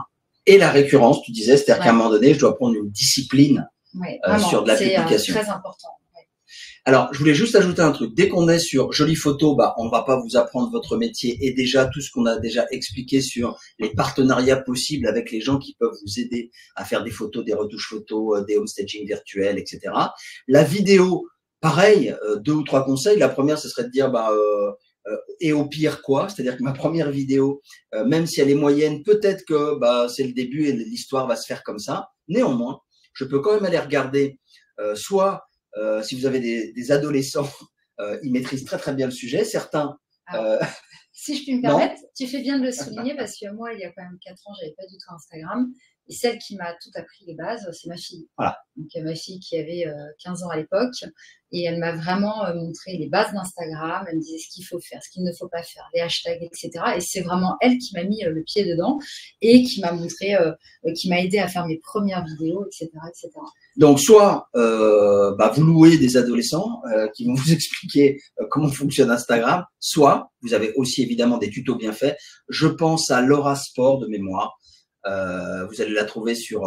Et la récurrence, tu disais, c'est-à-dire qu'à un moment donné, je dois prendre une discipline sur de la publication. C'est très important. Alors, je voulais juste ajouter un truc. Dès qu'on est sur jolies photos, on va pas vous apprendre votre métier et déjà tout ce qu'on a déjà expliqué sur les partenariats possibles avec les gens qui peuvent vous aider à faire des photos, des retouches photos, des homestaging virtuels, etc. La vidéo, pareil, 2 ou 3 conseils. La première, ce serait de dire, et au pire quoi, c'est-à-dire que ma première vidéo, même si elle est moyenne, peut-être que c'est le début et l'histoire va se faire comme ça. Néanmoins, je peux quand même aller regarder, soit si vous avez des adolescents, ils maîtrisent très très bien le sujet. Certains. Si je puis me permettre, tu fais bien de le souligner parce que moi, il y a quand même 4 ans, j'avais pas du tout Instagram. Et celle qui m'a tout appris les bases, c'est ma fille. Voilà. Donc, ma fille qui avait 15 ans à l'époque. Et elle m'a vraiment montré les bases d'Instagram. Elle me disait ce qu'il faut faire, ce qu'il ne faut pas faire, les hashtags, etc. Et c'est vraiment elle qui m'a mis le pied dedans et qui m'a montré, qui m'a aidé à faire mes premières vidéos, etc., etc. Donc, soit vous louez des adolescents qui vont vous expliquer comment fonctionne Instagram, soit vous avez aussi évidemment des tutos bien faits. Je pense à Laura Sport de mémoire. Vous allez la trouver sur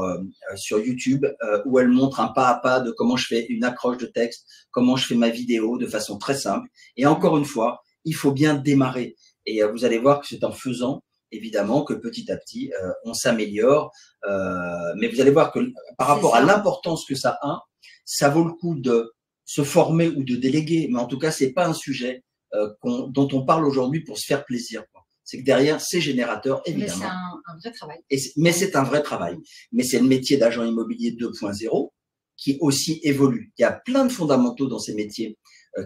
YouTube où elle montre un pas à pas de comment je fais une accroche de texte, comment je fais ma vidéo de façon très simple. Et encore une fois, il faut bien démarrer. Et vous allez voir que c'est en faisant, évidemment, que petit à petit, on s'améliore. Mais vous allez voir que par rapport à l'importance que ça a, ça vaut le coup de se former ou de déléguer. Mais en tout cas, c'est pas un sujet dont on parle aujourd'hui pour se faire plaisir, quoi. C'est que derrière, c'est générateur, évidemment. Mais c'est un vrai travail. Mais c'est un vrai travail. Mais c'est le métier d'agent immobilier 2.0 qui aussi évolue. Il y a plein de fondamentaux dans ces métiers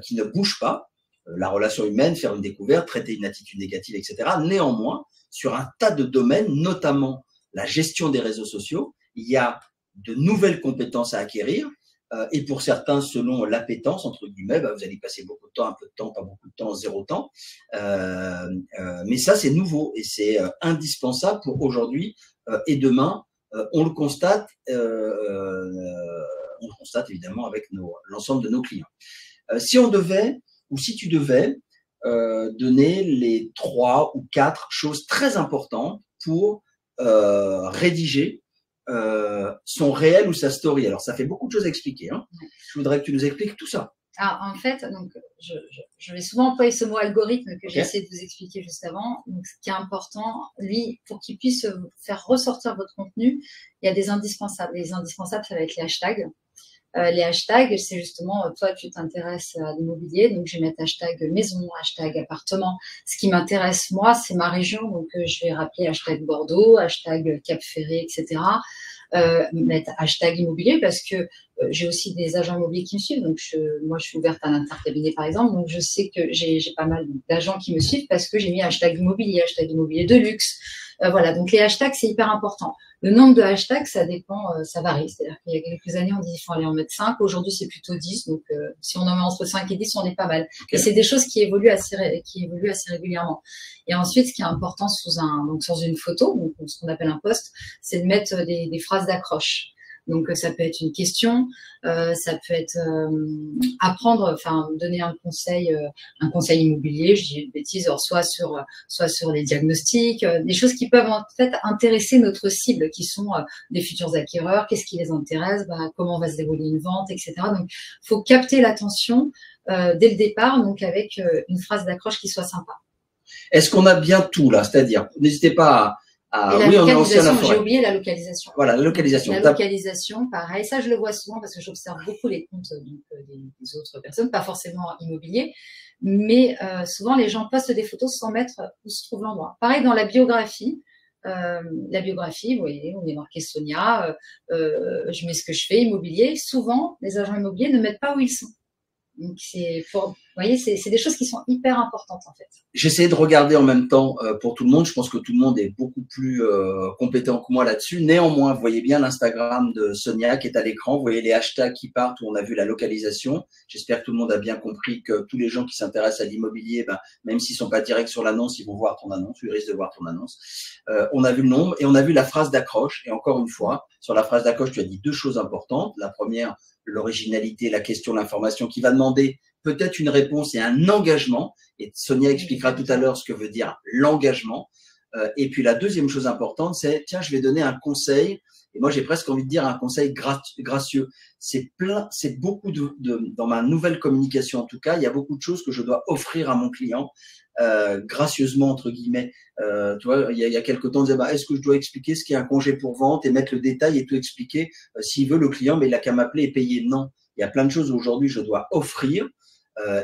qui ne bougent pas. La relation humaine, faire une découverte, traiter une attitude négative, etc. Néanmoins, sur un tas de domaines, notamment la gestion des réseaux sociaux, il y a de nouvelles compétences à acquérir. et pour certains, selon l'appétence, entre guillemets, vous allez passer beaucoup de temps, un peu de temps, pas beaucoup de temps, zéro temps. Mais ça, c'est nouveau et c'est indispensable pour aujourd'hui et demain. On le constate évidemment avec l'ensemble de nos clients. Si on devait, ou si tu devais, donner les 3 ou 4 choses très importantes pour rédiger son réel ou sa story. Alors, ça fait beaucoup de choses à expliquer. Hein. Je voudrais que tu nous expliques tout ça. Alors, en fait, donc, je vais souvent employer ce mot algorithme que j'ai essayé de vous expliquer juste avant. Donc, ce qui est important, lui, pour qu'il puisse faire ressortir votre contenu, il y a des indispensables. Les indispensables, ça va être les hashtags. Les hashtags, c'est justement, toi, tu t'intéresses à l'immobilier, donc je vais mettre hashtag maison, hashtag appartement. Ce qui m'intéresse, moi, c'est ma région, donc je vais rappeler hashtag Bordeaux, hashtag Cap Ferré, etc. Mettre hashtag immobilier parce que j'ai aussi des agents immobiliers qui me suivent. Donc, moi, je suis ouverte à l'intercabinet, par exemple. Donc, je sais que j'ai pas mal d'agents qui me suivent parce que j'ai mis hashtag immobilier de luxe. Voilà, donc les hashtags, c'est hyper important. Le nombre de hashtags, ça dépend, ça varie. C'est-à-dire qu'il y a quelques années, on dit qu'il faut aller en mettre 5. Aujourd'hui, c'est plutôt 10. Donc, si on en met entre 5 et 10, on est pas mal. Okay. Et c'est des choses qui évoluent assez régulièrement. Et ensuite, ce qui est important donc sur une photo, donc ce qu'on appelle un post, c'est de mettre des phrases d'accroche. Donc, ça peut être une question, ça peut être donner un conseil immobilier, je dis une bêtise, alors soit sur les diagnostics, des choses qui peuvent en fait intéresser notre cible, qui sont des futurs acquéreurs, qu'est-ce qui les intéresse, comment va se dérouler une vente, etc. Donc, il faut capter l'attention dès le départ, donc avec une phrase d'accroche qui soit sympa. Est-ce qu'on a bien tout là? C'est-à-dire, n'hésitez pas à... oui, on est aussi à la forêt. J'ai oublié la localisation. Voilà, la localisation. La localisation, pareil. Ça, je le vois souvent parce que j'observe beaucoup les comptes des autres personnes, pas forcément immobiliers, mais souvent les gens postent des photos sans mettre où se trouve l'endroit. Pareil dans la biographie. Vous voyez, on est marqué Sonia, je mets ce que je fais, immobilier. Souvent, les agents immobiliers ne mettent pas où ils sont. Donc, vous voyez, c'est des choses qui sont hyper importantes, en fait. J'essayais de regarder en même temps pour tout le monde. Je pense que tout le monde est beaucoup plus compétent que moi là-dessus. Néanmoins, vous voyez bien l'Instagram de Sonia qui est à l'écran. Vous voyez les hashtags qui partent où on a vu la localisation. J'espère que tout le monde a bien compris que tous les gens qui s'intéressent à l'immobilier, même s'ils sont pas directs sur l'annonce, ils vont voir ton annonce, ils risquent de voir ton annonce. On a vu le nombre et on a vu la phrase d'accroche. Et encore une fois, sur la phrase d'accroche, tu as dit 2 choses importantes. La première, l'originalité, la question, l'information qui va demander peut-être une réponse et un engagement. Et Sonia expliquera tout à l'heure ce que veut dire l'engagement. Et puis la deuxième chose importante, c'est tiens, je vais donner un conseil. Et moi, j'ai presque envie de dire un conseil gracieux. C'est beaucoup dans ma nouvelle communication en tout cas, il y a beaucoup de choses que je dois offrir à mon client gracieusement entre guillemets. Tu vois, il y a quelque temps, on disait est-ce que je dois expliquer ce qu'est un congé pour vente et mettre le détail et tout expliquer s'il veut le client, mais il n'a qu'à m'appeler et payer. Non, il y a plein de choses aujourd'hui je dois offrir.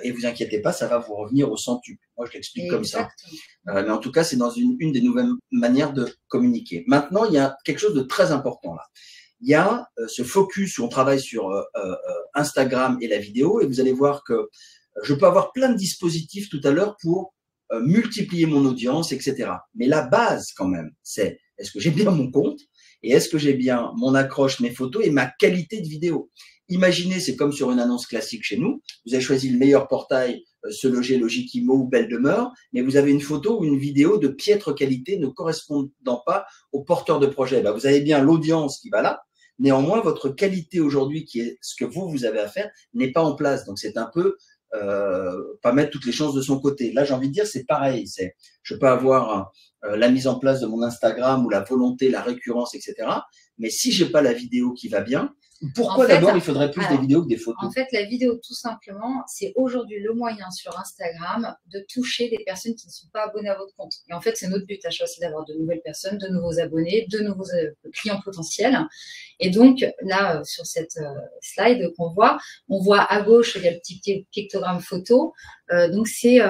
Et vous inquiétez pas, ça va vous revenir au centuple. Moi, je l'explique comme ça. Mais en tout cas, c'est dans une des nouvelles manières de communiquer. Maintenant, il y a quelque chose de très important là. Il y a ce focus où on travaille sur Instagram et la vidéo. Et vous allez voir que je peux avoir plein de dispositifs tout à l'heure pour multiplier mon audience, etc. Mais la base quand même, c'est est-ce que j'ai bien mon compte et est-ce que j'ai bien mon accroche, mes photos et ma qualité de vidéo. Imaginez, c'est comme sur une annonce classique chez nous. Vous avez choisi le meilleur portail, Se Loger, Logikimo ou Belle Demeure, mais vous avez une photo ou une vidéo de piètre qualité ne correspondant pas au porteur de projet. Vous avez bien l'audience qui va là. Néanmoins, votre qualité aujourd'hui, qui est ce que vous avez à faire, n'est pas en place. Donc, c'est un peu pas mettre toutes les chances de son côté. Là, j'ai envie de dire, c'est pareil. Je peux avoir la mise en place de mon Instagram ou la volonté, la récurrence, etc. Mais si j'ai pas la vidéo qui va bien, pourquoi d'abord il faudrait plus des vidéos que des photos? En fait, la vidéo, tout simplement, c'est aujourd'hui le moyen sur Instagram de toucher des personnes qui ne sont pas abonnées à votre compte. Et en fait, c'est notre but à chaque fois, c'est d'avoir de nouvelles personnes, de nouveaux abonnés, de nouveaux clients potentiels. Et donc, là, sur cette slide qu'on voit, on voit à gauche, il y a le petit pictogramme photo. Donc, c'est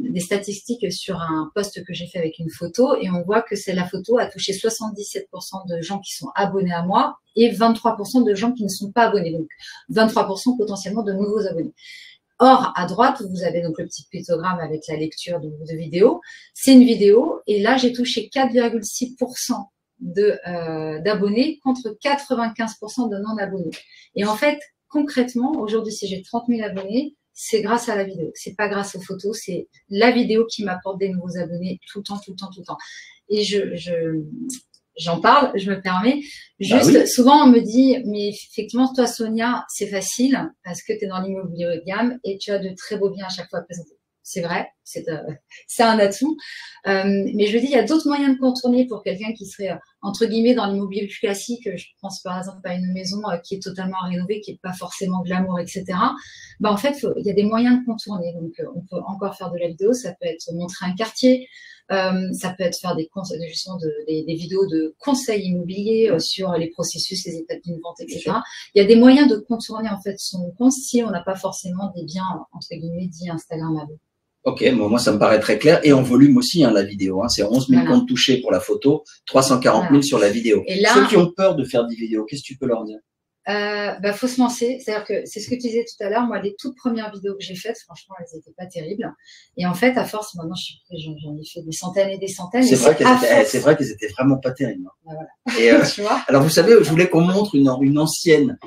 des statistiques sur un post que j'ai fait avec une photo. Et on voit que la photo a touché 77% de gens qui sont abonnés à moi et 23% de gens qui ne sont pas abonnés. Donc, 23% potentiellement de nouveaux abonnés. Or, à droite, vous avez donc le petit pictogramme avec la lecture de vidéo. C'est une vidéo. Et là, j'ai touché 4,6% d'abonnés contre 95% de non-abonnés. Et en fait, concrètement, aujourd'hui, si j'ai 30 000 abonnés, c'est grâce à la vidéo. C'est pas grâce aux photos, c'est la vidéo qui m'apporte des nouveaux abonnés tout le temps, tout le temps, tout le temps. Et j'en parle, je me permets. Juste, oui. Souvent, on me dit, mais effectivement, toi, Sonia, c'est facile parce que tu es dans l'immobilier haut de gamme et tu as de très beaux biens à chaque fois à présenter. C'est vrai, c'est un atout. Mais je dis, il y a d'autres moyens de contourner pour quelqu'un qui serait, entre guillemets, dans l'immobilier plus classique. Je pense par exemple à une maison qui est totalement rénovée, qui n'est pas forcément glamour, etc. En fait, il y a des moyens de contourner. Donc, on peut encore faire de la vidéo. Ça peut être montrer un quartier. Ça peut être faire justement des vidéos de conseils immobiliers sur les processus, les étapes d'une vente, etc. Il y a des moyens de contourner en fait son compte si on n'a pas forcément des biens, entre guillemets, dits Instagrammables. Ok, bon, moi ça me paraît très clair. Et en volume aussi, hein, la vidéo. Hein, c'est 11 000 comptes touchés pour la photo, 340 000 sur la vidéo. Et là, ceux qui ont peur de faire des vidéos, qu'est-ce que tu peux leur dire? Faut se lancer. C'est-à-dire que c'est ce que tu disais tout à l'heure. Moi, les toutes premières vidéos que j'ai faites, franchement, elles n'étaient pas terribles. Et en fait, à force, maintenant, j'en ai fait des centaines et des centaines. C'est vrai qu'elles étaient vraiment pas terribles. Hein. Voilà. Et, tu vois, alors, vous savez, je voulais qu'on montre une ancienne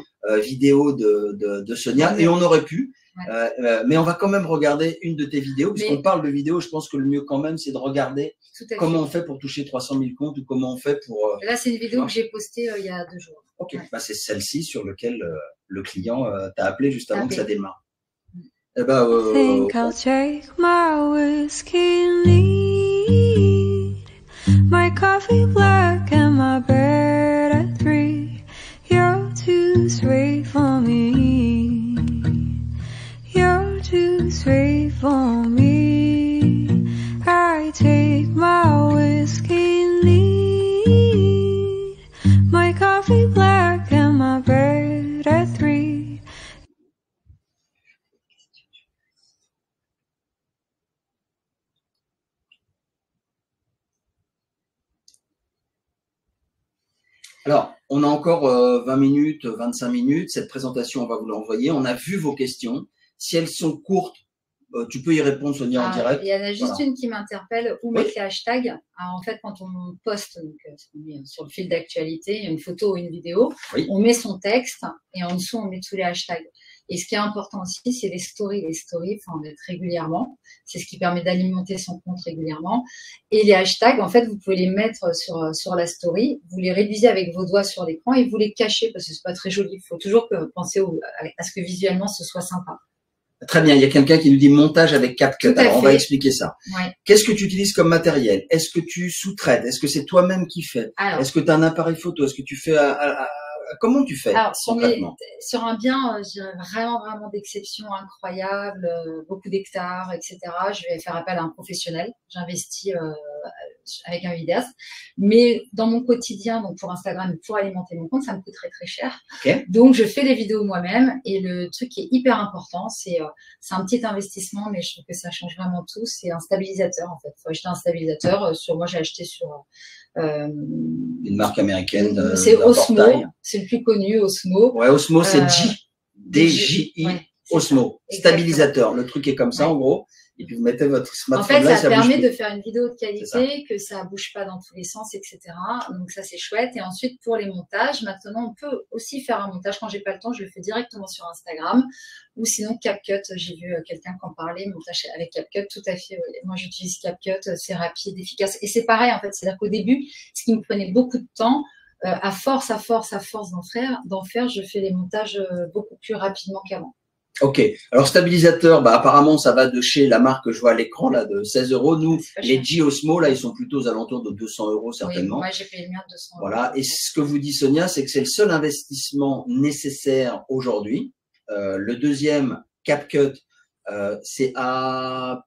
vidéo de Sonia, et on aurait pu. Ouais. Mais on va quand même regarder une de tes vidéos, puisqu'on parle de vidéo. Je pense que le mieux quand même, c'est de regarder comment on fait pour toucher 300 000 comptes ou comment on fait pour. Là, c'est une vidéo que j'ai postée il y a 2 jours. Ok, c'est celle-ci sur laquelle le client t'a appelé juste avant que ça démarre. Eh ben, I think I'll take my whiskey neat, my coffee black and my bed at 3. You're too sweet for me. You're too sweet for me. I take my whiskey neat, my coffee black and my bed at 3. Alors, on a encore 20 minutes, 25 minutes. Cette présentation, on va vous l'envoyer. On a vu vos questions. Si elles sont courtes, tu peux y répondre, Sonia, en direct. Il y en a juste une qui m'interpelle. Où mettre les hashtags? Alors, en fait, quand on poste donc, sur le fil d'actualité, une photo ou une vidéo, on met son texte et en dessous, on met tous les hashtags. Et ce qui est important aussi, c'est les stories. Les stories, il faut en mettre régulièrement. C'est ce qui permet d'alimenter son compte régulièrement. Et les hashtags, en fait, vous pouvez les mettre sur la story. Vous les réduisez avec vos doigts sur l'écran et vous les cachez parce que c'est pas très joli. Il faut toujours penser à ce que visuellement, ce soit sympa. Très bien, il y a quelqu'un qui nous dit montage avec CapCut. Alors, on va expliquer ça. Ouais. Qu'est-ce que tu utilises comme matériel? Est-ce que tu sous-traites? Est-ce que c'est toi-même qui fais? Est-ce que tu as un appareil photo? Est-ce que tu fais comment tu fais? Alors, sur un bien, je dirais vraiment d'exception incroyable, beaucoup d'hectares, etc. Je vais faire appel à un professionnel. J'investis avec un vidéaste. Mais dans mon quotidien, donc pour Instagram, pour alimenter mon compte, ça me coûte très cher. Okay. Donc, je fais des vidéos moi-même. Et le truc qui est hyper important, c'est un petit investissement, mais je trouve que ça change vraiment tout. C'est un stabilisateur, en fait. Il faut acheter un stabilisateur. Moi, j'ai acheté sur une marque américaine. C'est Osmo. C'est le plus connu, Osmo. Ouais, Osmo, c'est DJI. Ouais, Osmo. Stabilisateur. Le truc est comme ça, en gros. Et puis vous mettez votre smartphone. En fait, ça permet de faire une vidéo de qualité, que ça bouge pas dans tous les sens, etc. Donc ça, c'est chouette. Et ensuite, pour les montages, maintenant, on peut aussi faire un montage. Quand j'ai pas le temps, je le fais directement sur Instagram. Ou sinon, CapCut. J'ai vu quelqu'un qui en parlait, montage avec CapCut. Tout à fait. Ouais. Moi, j'utilise CapCut. C'est rapide, efficace. Et c'est pareil, en fait. C'est-à-dire qu'au début, ce qui me prenait beaucoup de temps, à force d'en faire, je fais les montages beaucoup plus rapidement qu'avant. Ok. Alors, stabilisateur, apparemment, ça va de chez la marque que je vois à l'écran, là, de 16 €. Nous, les G-Osmo, là, ils sont plutôt aux alentours de 200 € certainement. Oui, moi, j'ai payé le mien de 200 €. Voilà. Et ce que vous dit Sonia, c'est que c'est le seul investissement nécessaire aujourd'hui. Le deuxième, CapCut, C-A-P-C-U-T.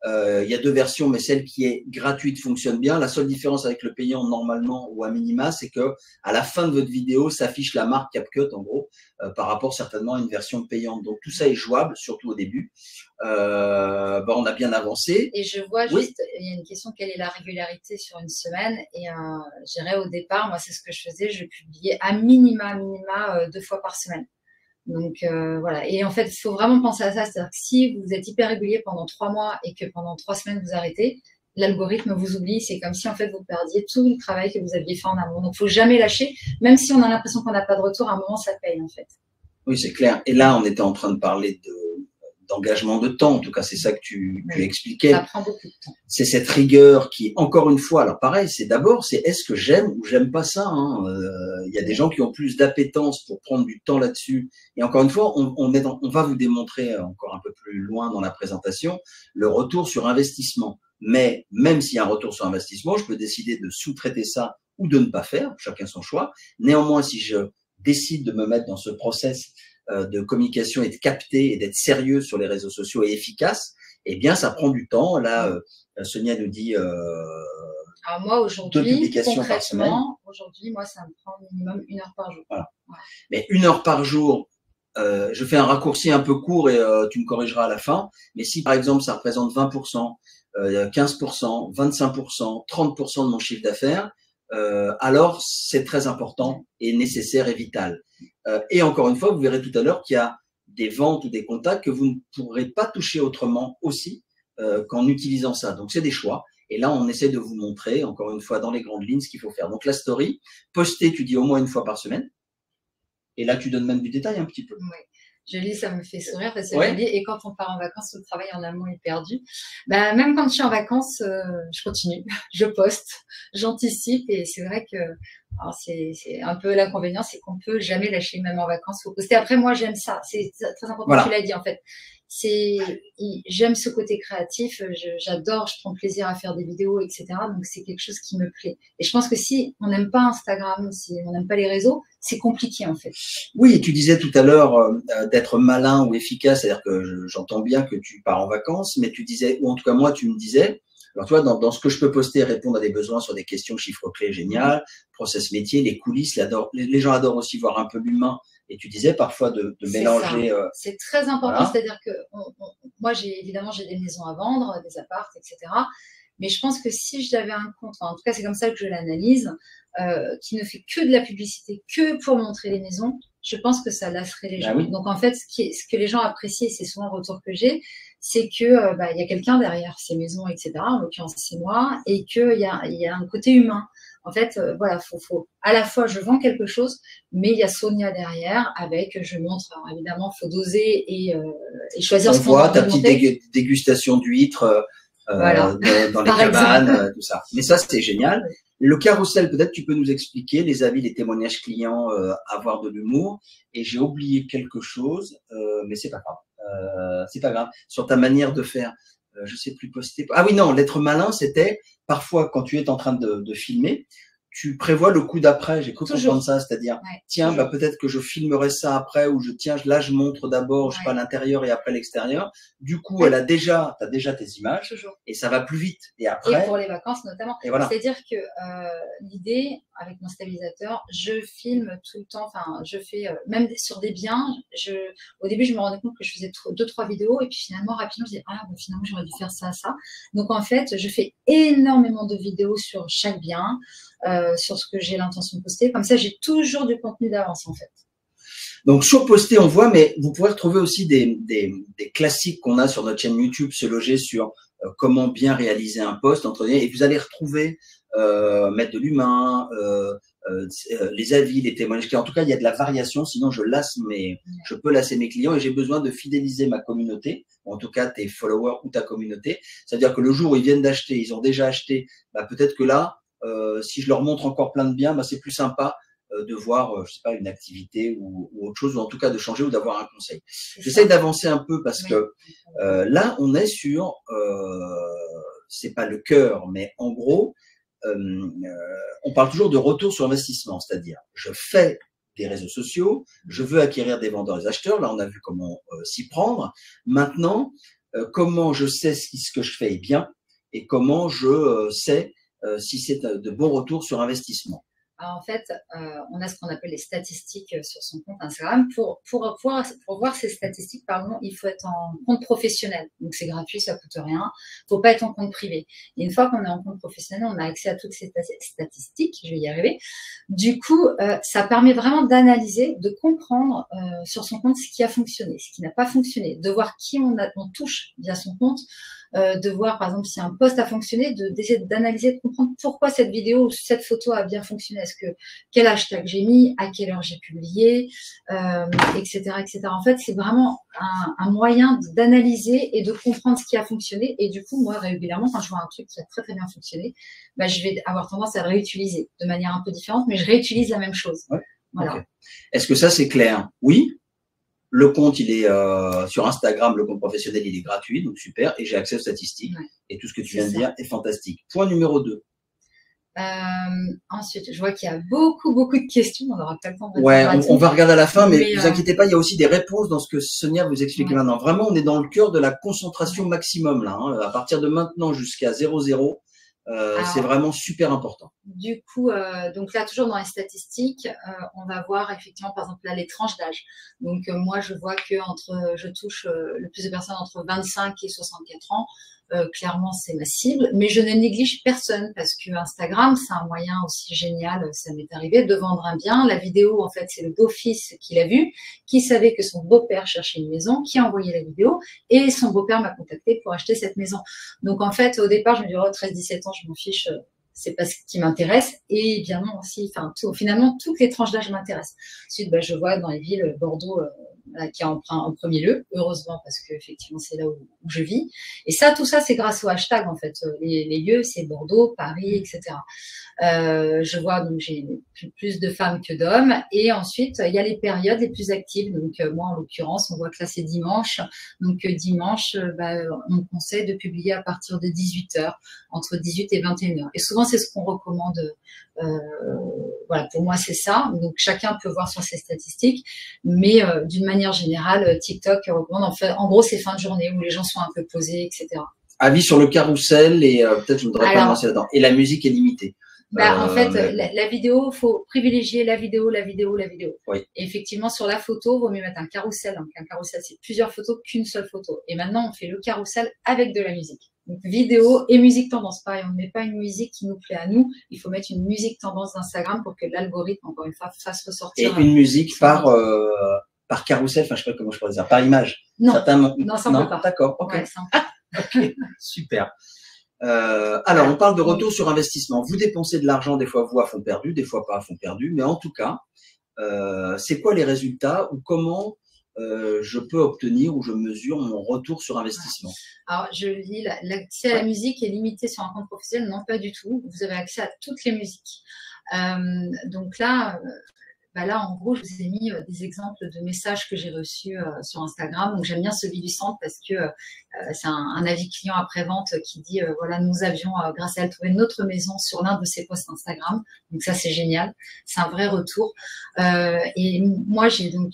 Il y a 2 versions, mais celle qui est gratuite fonctionne bien. La seule différence avec le payant normalement ou à minima, c'est que à la fin de votre vidéo s'affiche la marque CapCut en gros, par rapport certainement à une version payante. Donc tout ça est jouable, surtout au début. On a bien avancé. Et je vois juste, il y a une question, quelle est la régularité sur une semaine? Et je dirais au départ, moi c'est ce que je faisais, je publiais à minima 2 fois par semaine. Donc voilà, et en fait il faut vraiment penser à ça, c'est-à-dire que si vous êtes hyper régulier pendant 3 mois et que pendant 3 semaines vous arrêtez, l'algorithme vous oublie, c'est comme si en fait vous perdiez tout le travail que vous aviez fait en amont. Donc il faut jamais lâcher, même si on a l'impression qu'on n'a pas de retour, à un moment ça paye en fait. Oui, c'est clair. Et là, on était en train de parler d'engagement de temps. En tout cas, c'est ça que tu expliquais. Ça prend beaucoup de temps. C'est cette rigueur qui, encore une fois, alors pareil, c'est est-ce que j'aime ou j'aime pas ça, hein. Il y a des gens qui ont plus d'appétence pour prendre du temps là-dessus. Et encore une fois, on va vous démontrer encore un peu plus loin dans la présentation le retour sur investissement. Mais même s'il y a un retour sur investissement, je peux décider de sous-traiter ça ou de ne pas faire, chacun son choix. Néanmoins, si je décide de me mettre dans ce process de communication et de capter et d'être sérieux sur les réseaux sociaux et efficace, eh bien, ça prend du temps. Là, Sonia nous dit alors moi, aujourd'hui, concrètement, aujourd'hui, moi, ça me prend minimum 1 heure par jour. Voilà. Ouais. Mais 1 heure par jour, je fais un raccourci un peu court et tu me corrigeras à la fin. Mais si, par exemple, ça représente 20%, 15%, 25%, 30% de mon chiffre d'affaires, alors c'est très important et nécessaire et vital. Et encore une fois, vous verrez tout à l'heure qu'il y a des ventes ou des contacts que vous ne pourrez pas toucher autrement aussi qu'en utilisant ça. Donc, c'est des choix. Et là, on essaie de vous montrer, encore une fois, dans les grandes lignes, ce qu'il faut faire. Donc, la story, poster, tu dis au moins 1 fois par semaine. Et là, tu donnes même du détail un petit peu. Oui. Je lis, ça me fait sourire parce que je lis, et quand on part en vacances, le travail en amont est perdu. Bah, même quand je suis en vacances, je continue, je poste, j'anticipe, et c'est vrai que c'est un peu l'inconvénient, c'est qu'on peut jamais lâcher, même en vacances, faut poster. Après, moi, j'aime ça, c'est très important, voilà. Tu l'as dit en fait. J'aime ce côté créatif, j'adore, je prends plaisir à faire des vidéos, etc. Donc c'est quelque chose qui me plaît. Et je pense que si on n'aime pas Instagram, si on n'aime pas les réseaux, c'est compliqué en fait. Oui, tu disais tout à l'heure d'être malin ou efficace, c'est-à-dire que j'entends bien que tu pars en vacances, mais tu disais, ou en tout cas moi tu me disais, alors toi dans ce que je peux poster, répondre à des besoins sur des questions chiffres clés, génial, process métier, les coulisses, les gens adorent aussi voir un peu l'humain. Et tu disais parfois de mélanger. C'est très important, voilà. C'est-à-dire que moi, évidemment, j'ai des maisons à vendre, des apparts, etc. Mais je pense que si j'avais un compte, en tout cas, c'est comme ça que je l'analyse, qui ne fait que de la publicité, que pour montrer les maisons, je pense que ça lasserait les gens. Oui. Donc, en fait, ce que les gens apprécient, et c'est souvent le retour que j'ai, c'est que y a quelqu'un derrière ces maisons, etc. En l'occurrence, c'est moi, et qu'il y a un côté humain. En fait, voilà, faut à la fois je vends quelque chose, mais il y a Sonia derrière avec, je montre, alors évidemment, faut doser et choisir ce qu'on voit ta petite dégustation d'huîtres voilà. dans les cabanes, tout ça. Mais ça, c'est génial. Le carrousel, peut-être tu peux nous expliquer les avis, les témoignages clients, avoir de l'humour. Et j'ai oublié quelque chose, mais c'est pas grave. C'est pas grave. Sur ta manière de faire. Je sais plus poster. Ah oui, non, l'être malin, c'était parfois quand tu es en train de filmer, tu prévois le coup d'après. J'ai cru comprendre ça, c'est-à-dire, tiens, peut-être que je filmerai ça après, ou là, je montre d'abord, je sais pas, l'intérieur et après l'extérieur. Du coup, t'as déjà tes images, et ça va plus vite. Et après. Et pour les vacances notamment. Voilà. C'est-à-dire que l'idée, avec mon stabilisateur, je filme tout le temps, enfin, je fais, même sur des biens, au début, je me rendais compte que je faisais 2-3 vidéos, et puis finalement, rapidement, je disais, finalement, j'aurais dû faire ça. Donc, en fait, je fais énormément de vidéos sur chaque bien, sur ce que j'ai l'intention de poster. Comme ça, j'ai toujours du contenu d'avance, en fait. Donc, sur poster, on voit, mais vous pouvez retrouver aussi des classiques qu'on a sur notre chaîne YouTube, se loger sur comment bien réaliser un post, et vous allez retrouver mettre de l'humain, les avis, les témoignages. En tout cas, il y a de la variation, sinon je peux lasser mes clients, et j'ai besoin de fidéliser ma communauté, ou en tout cas tes followers ou ta communauté. C'est-à-dire que le jour où ils viennent d'acheter, ils ont déjà acheté, peut-être que là, si je leur montre encore plein de biens, c'est plus sympa de voir, je sais pas, une activité ou autre chose, ou en tout cas de changer ou d'avoir un conseil. J'essaie d'avancer un peu parce que là, on est sur, c'est pas le cœur, mais en gros, on parle toujours de retour sur investissement, c'est-à-dire je fais des réseaux sociaux, je veux acquérir des vendeurs et des acheteurs, là on a vu comment s'y prendre. Maintenant, comment je sais ce que je fais est bien, et comment je sais si c'est de bons retours sur investissement. Alors, en fait, on a ce qu'on appelle les statistiques sur son compte Instagram. Pour voir ces statistiques, il faut être en compte professionnel. Donc, c'est gratuit, ça coûte rien. Il ne faut pas être en compte privé. Et une fois qu'on est en compte professionnel, on a accès à toutes ces statistiques. Je vais y arriver. Du coup, ça permet vraiment d'analyser, de comprendre sur son compte ce qui a fonctionné, ce qui n'a pas fonctionné, de voir qui on touche via son compte. de voir par exemple si un post a fonctionné, d'essayer d'analyser, de comprendre pourquoi cette vidéo ou cette photo a bien fonctionné. Quel hashtag j'ai mis, à quelle heure j'ai publié, etc., etc. En fait, c'est vraiment un moyen d'analyser et de comprendre ce qui a fonctionné. Et du coup, moi, régulièrement, quand je vois un truc qui a très très bien fonctionné, bah, je vais avoir tendance à le réutiliser de manière un peu différente, mais je réutilise la même chose. Ouais. Voilà. Okay. Est-ce que ça, c'est clair? Oui. Le compte, il est sur Instagram, le compte professionnel, il est gratuit, donc super, et j'ai accès aux statistiques. Ouais. Et tout ce que tu viens de dire est fantastique. Point numéro 2. Ensuite, je vois qu'il y a beaucoup de questions, on n'aura pas le temps de répondre. Ouais, on va regarder à la fin, mais vous inquiétez pas, il y a aussi des réponses dans ce que Sonia vous explique maintenant. Vraiment, on est dans le cœur de la concentration maximum là. Hein. À partir de maintenant jusqu'à 0,0, c'est vraiment super important. Du coup, donc là, toujours dans les statistiques, on va voir effectivement, par exemple, là, les tranches d'âge. Donc, moi, je vois que je touche le plus de personnes entre 25 et 64 ans. Clairement, c'est ma cible, mais je ne néglige personne parce que Instagram, c'est un moyen aussi génial, ça m'est arrivé, de vendre un bien. La vidéo, en fait, c'est le beau-fils qui l'a vu, qui savait que son beau-père cherchait une maison, qui a envoyé la vidéo, et son beau-père m'a contacté pour acheter cette maison. Donc, en fait, au départ, je me dis, oh, 13-17 ans, je m'en fiche, c'est pas ce qui m'intéresse, et bien non aussi, enfin, finalement, toutes les tranches d'âge m'intéressent. Ensuite, bah, je vois dans les villes, Bordeaux, qui est en premier lieu, heureusement, parce que effectivement c'est là où je vis. Et ça, tout ça, c'est grâce au hashtag, en fait. Les lieux, c'est Bordeaux, Paris, etc. Je vois, donc j'ai plus de femmes que d'hommes. Et ensuite, il y a les périodes les plus actives. Donc moi, en l'occurrence, on voit que là, c'est dimanche. Donc dimanche, on conseille de publier à partir de 18h, entre 18 et 21h. Et souvent, c'est ce qu'on recommande. Voilà, pour moi, c'est ça. Donc chacun peut voir sur ses statistiques. Mais d'une manière générale, TikTok recommande, en gros, c'est fin de journée où les gens sont un peu posés, etc. Avis sur le carrousel et peut-être je voudrais pas lancer là-dedans. Et la musique est limitée. En fait, la vidéo, faut privilégier la vidéo. Oui. Et effectivement, sur la photo, vaut mieux mettre un carrousel. Donc, un carrousel, c'est plusieurs photos qu'une seule photo. Et maintenant, on fait le carrousel avec de la musique. Donc, vidéo et musique tendance. Pareil, on ne met pas une musique qui nous plaît à nous. Il faut mettre une musique tendance d'Instagram pour que l'algorithme, encore une fois, fasse ressortir. Et une musique par carrousel, enfin, je sais pas comment je pourrais dire, par image. Non, non, ça ne peut pas. D'accord, ok. Ouais, ok, super. Alors, on parle de retour sur investissement. Vous dépensez de l'argent, des fois vous à fond perdu, des fois pas à fond perdu, mais en tout cas, c'est quoi les résultats ou comment je peux obtenir ou je mesure mon retour sur investissement? Alors, je lis, l'accès à la musique est limité sur un compte professionnel. Non, pas du tout. Vous avez accès à toutes les musiques. Donc là, là, en gros, je vous ai mis des exemples de messages que j'ai reçus sur Instagram. Donc, j'aime bien celui du centre parce que c'est un avis client après-vente qui dit, voilà, nous avions, grâce à elle, trouvé notre maison sur l'un de ses posts Instagram. Donc, ça, c'est génial. C'est un vrai retour. Et moi, j'ai donc,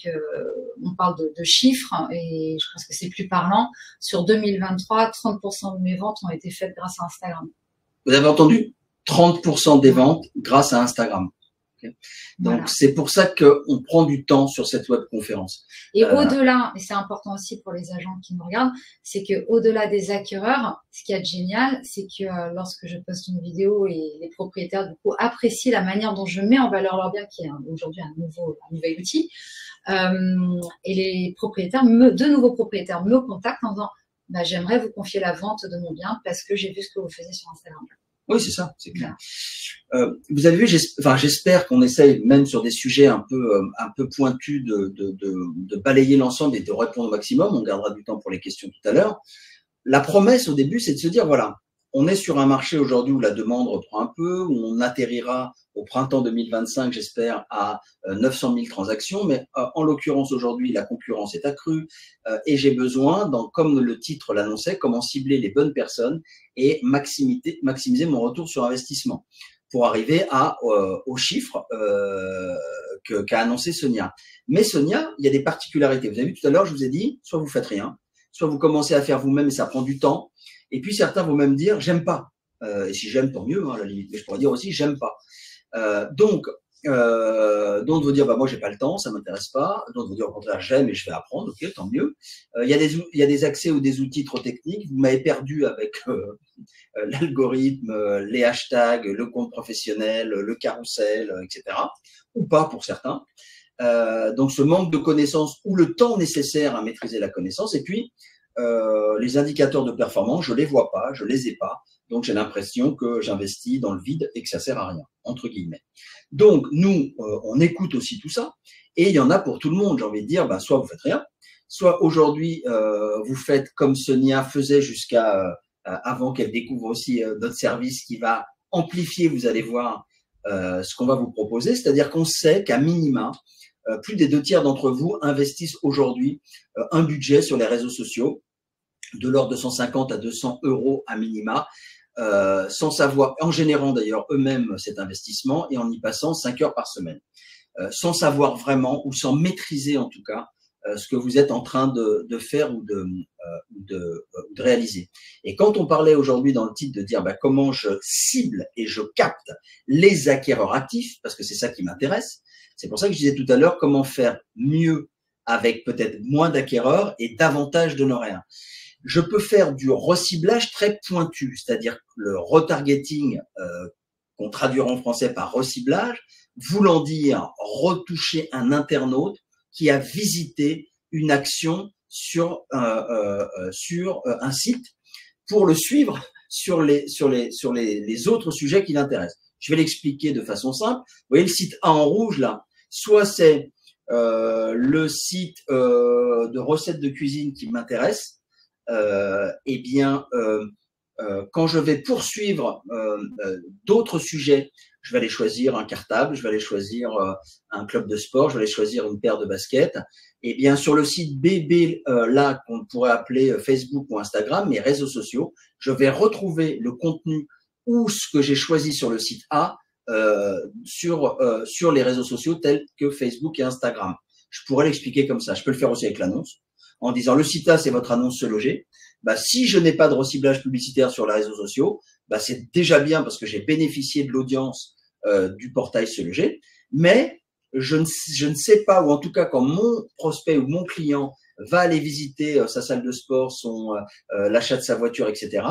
on parle de chiffres et je pense que c'est plus parlant. Sur 2023, 30% de mes ventes ont été faites grâce à Instagram. Vous avez entendu? 30% des ventes grâce à Instagram. Donc, voilà. C'est pour ça qu'on prend du temps sur cette webconférence. Et au-delà, et c'est important aussi pour les agents qui nous regardent, c'est qu'au-delà des acquéreurs, ce qu'il y a de génial, c'est que lorsque je poste une vidéo et les propriétaires, du coup, apprécient la manière dont je mets en valeur leur bien, qui est aujourd'hui un nouvel outil, et les propriétaires, de nouveaux propriétaires me contactent en disant, j'aimerais vous confier la vente de mon bien parce que j'ai vu ce que vous faisiez sur Instagram. Oui, c'est ça, c'est clair. Vous avez vu, j'espère qu'on essaye, même sur des sujets un peu pointus, de balayer l'ensemble et de répondre au maximum. On gardera du temps pour les questions tout à l'heure. La promesse au début, c'est de se dire, voilà, on est sur un marché aujourd'hui où la demande reprend un peu, où on atterrira au printemps 2025, j'espère, à 900 000 transactions. Mais en l'occurrence, aujourd'hui, la concurrence est accrue et j'ai besoin, comme le titre l'annonçait, comment cibler les bonnes personnes et maximiser mon retour sur investissement pour arriver aux chiffres qu'a annoncé Sonia. Mais Sonia, il y a des particularités. Vous avez vu tout à l'heure, je vous ai dit, soit vous faites rien, soit vous commencez à faire vous-même et ça prend du temps. Et puis certains vont même dire, j'aime pas. Et si j'aime, tant mieux, hein, à la limite. Mais je pourrais dire aussi, j'aime pas. Donc, d'autres vont dire, moi, j'ai pas le temps, ça m'intéresse pas. D'autres vont dire, au contraire, j'aime et je vais apprendre. Ok, tant mieux. Il y a des accès ou des outils trop techniques. Vous m'avez perdu avec l'algorithme, les hashtags, le compte professionnel, le carrousel, etc. Ou pas pour certains. Donc, ce manque de connaissances ou le temps nécessaire à maîtriser la connaissance. Et puis, les indicateurs de performance, je les vois pas, je les ai pas. Donc, j'ai l'impression que j'investis dans le vide et que ça sert à rien, entre guillemets. Donc, nous, on écoute aussi tout ça. Et il y en a pour tout le monde. J'ai envie de dire, ben, soit vous faites rien, soit aujourd'hui, vous faites comme Sonia faisait jusqu'à avant qu'elle découvre aussi notre service qui va amplifier, vous allez voir, ce qu'on va vous proposer. C'est-à-dire qu'on sait qu'à minima, plus des 2/3 d'entre vous investissent aujourd'hui un budget sur les réseaux sociaux de l'ordre de 150 à 200 euros à minima, sans savoir, en générant d'ailleurs eux-mêmes cet investissement et en y passant 5 heures par semaine, sans savoir vraiment ou sans maîtriser en tout cas ce que vous êtes en train de faire ou de réaliser. Et quand on parlait aujourd'hui dans le titre de dire comment je cible et je capte les acquéreurs actifs, parce que c'est ça qui m'intéresse, c'est pour ça que je disais tout à l'heure comment faire mieux avec peut-être moins d'acquéreurs et davantage d'honoraires. Je peux faire du reciblage très pointu, c'est-à-dire le retargeting qu'on traduira en français par reciblage, voulant dire retoucher un internaute qui a visité une action sur un site pour le suivre sur les autres sujets qui l'intéressent. Je vais l'expliquer de façon simple. Vous voyez le site A en rouge là, soit c'est le site de recettes de cuisine qui m'intéresse, eh bien, quand je vais poursuivre d'autres sujets, je vais aller choisir un cartable, je vais aller choisir un club de sport, je vais aller choisir une paire de baskets. Et bien, sur le site BB, là, qu'on pourrait appeler Facebook ou Instagram, mes réseaux sociaux, je vais retrouver le contenu ou ce que j'ai choisi sur le site A sur les réseaux sociaux tels que Facebook et Instagram. Je pourrais l'expliquer comme ça. Je peux le faire aussi avec l'annonce, en disant le site A, c'est votre annonce Se Loger. Si je n'ai pas de reciblage publicitaire sur les réseaux sociaux, c'est déjà bien parce que j'ai bénéficié de l'audience du portail Se Loger, mais je ne sais pas, ou en tout cas quand mon prospect ou mon client va aller visiter sa salle de sport, l'achat de sa voiture, etc.,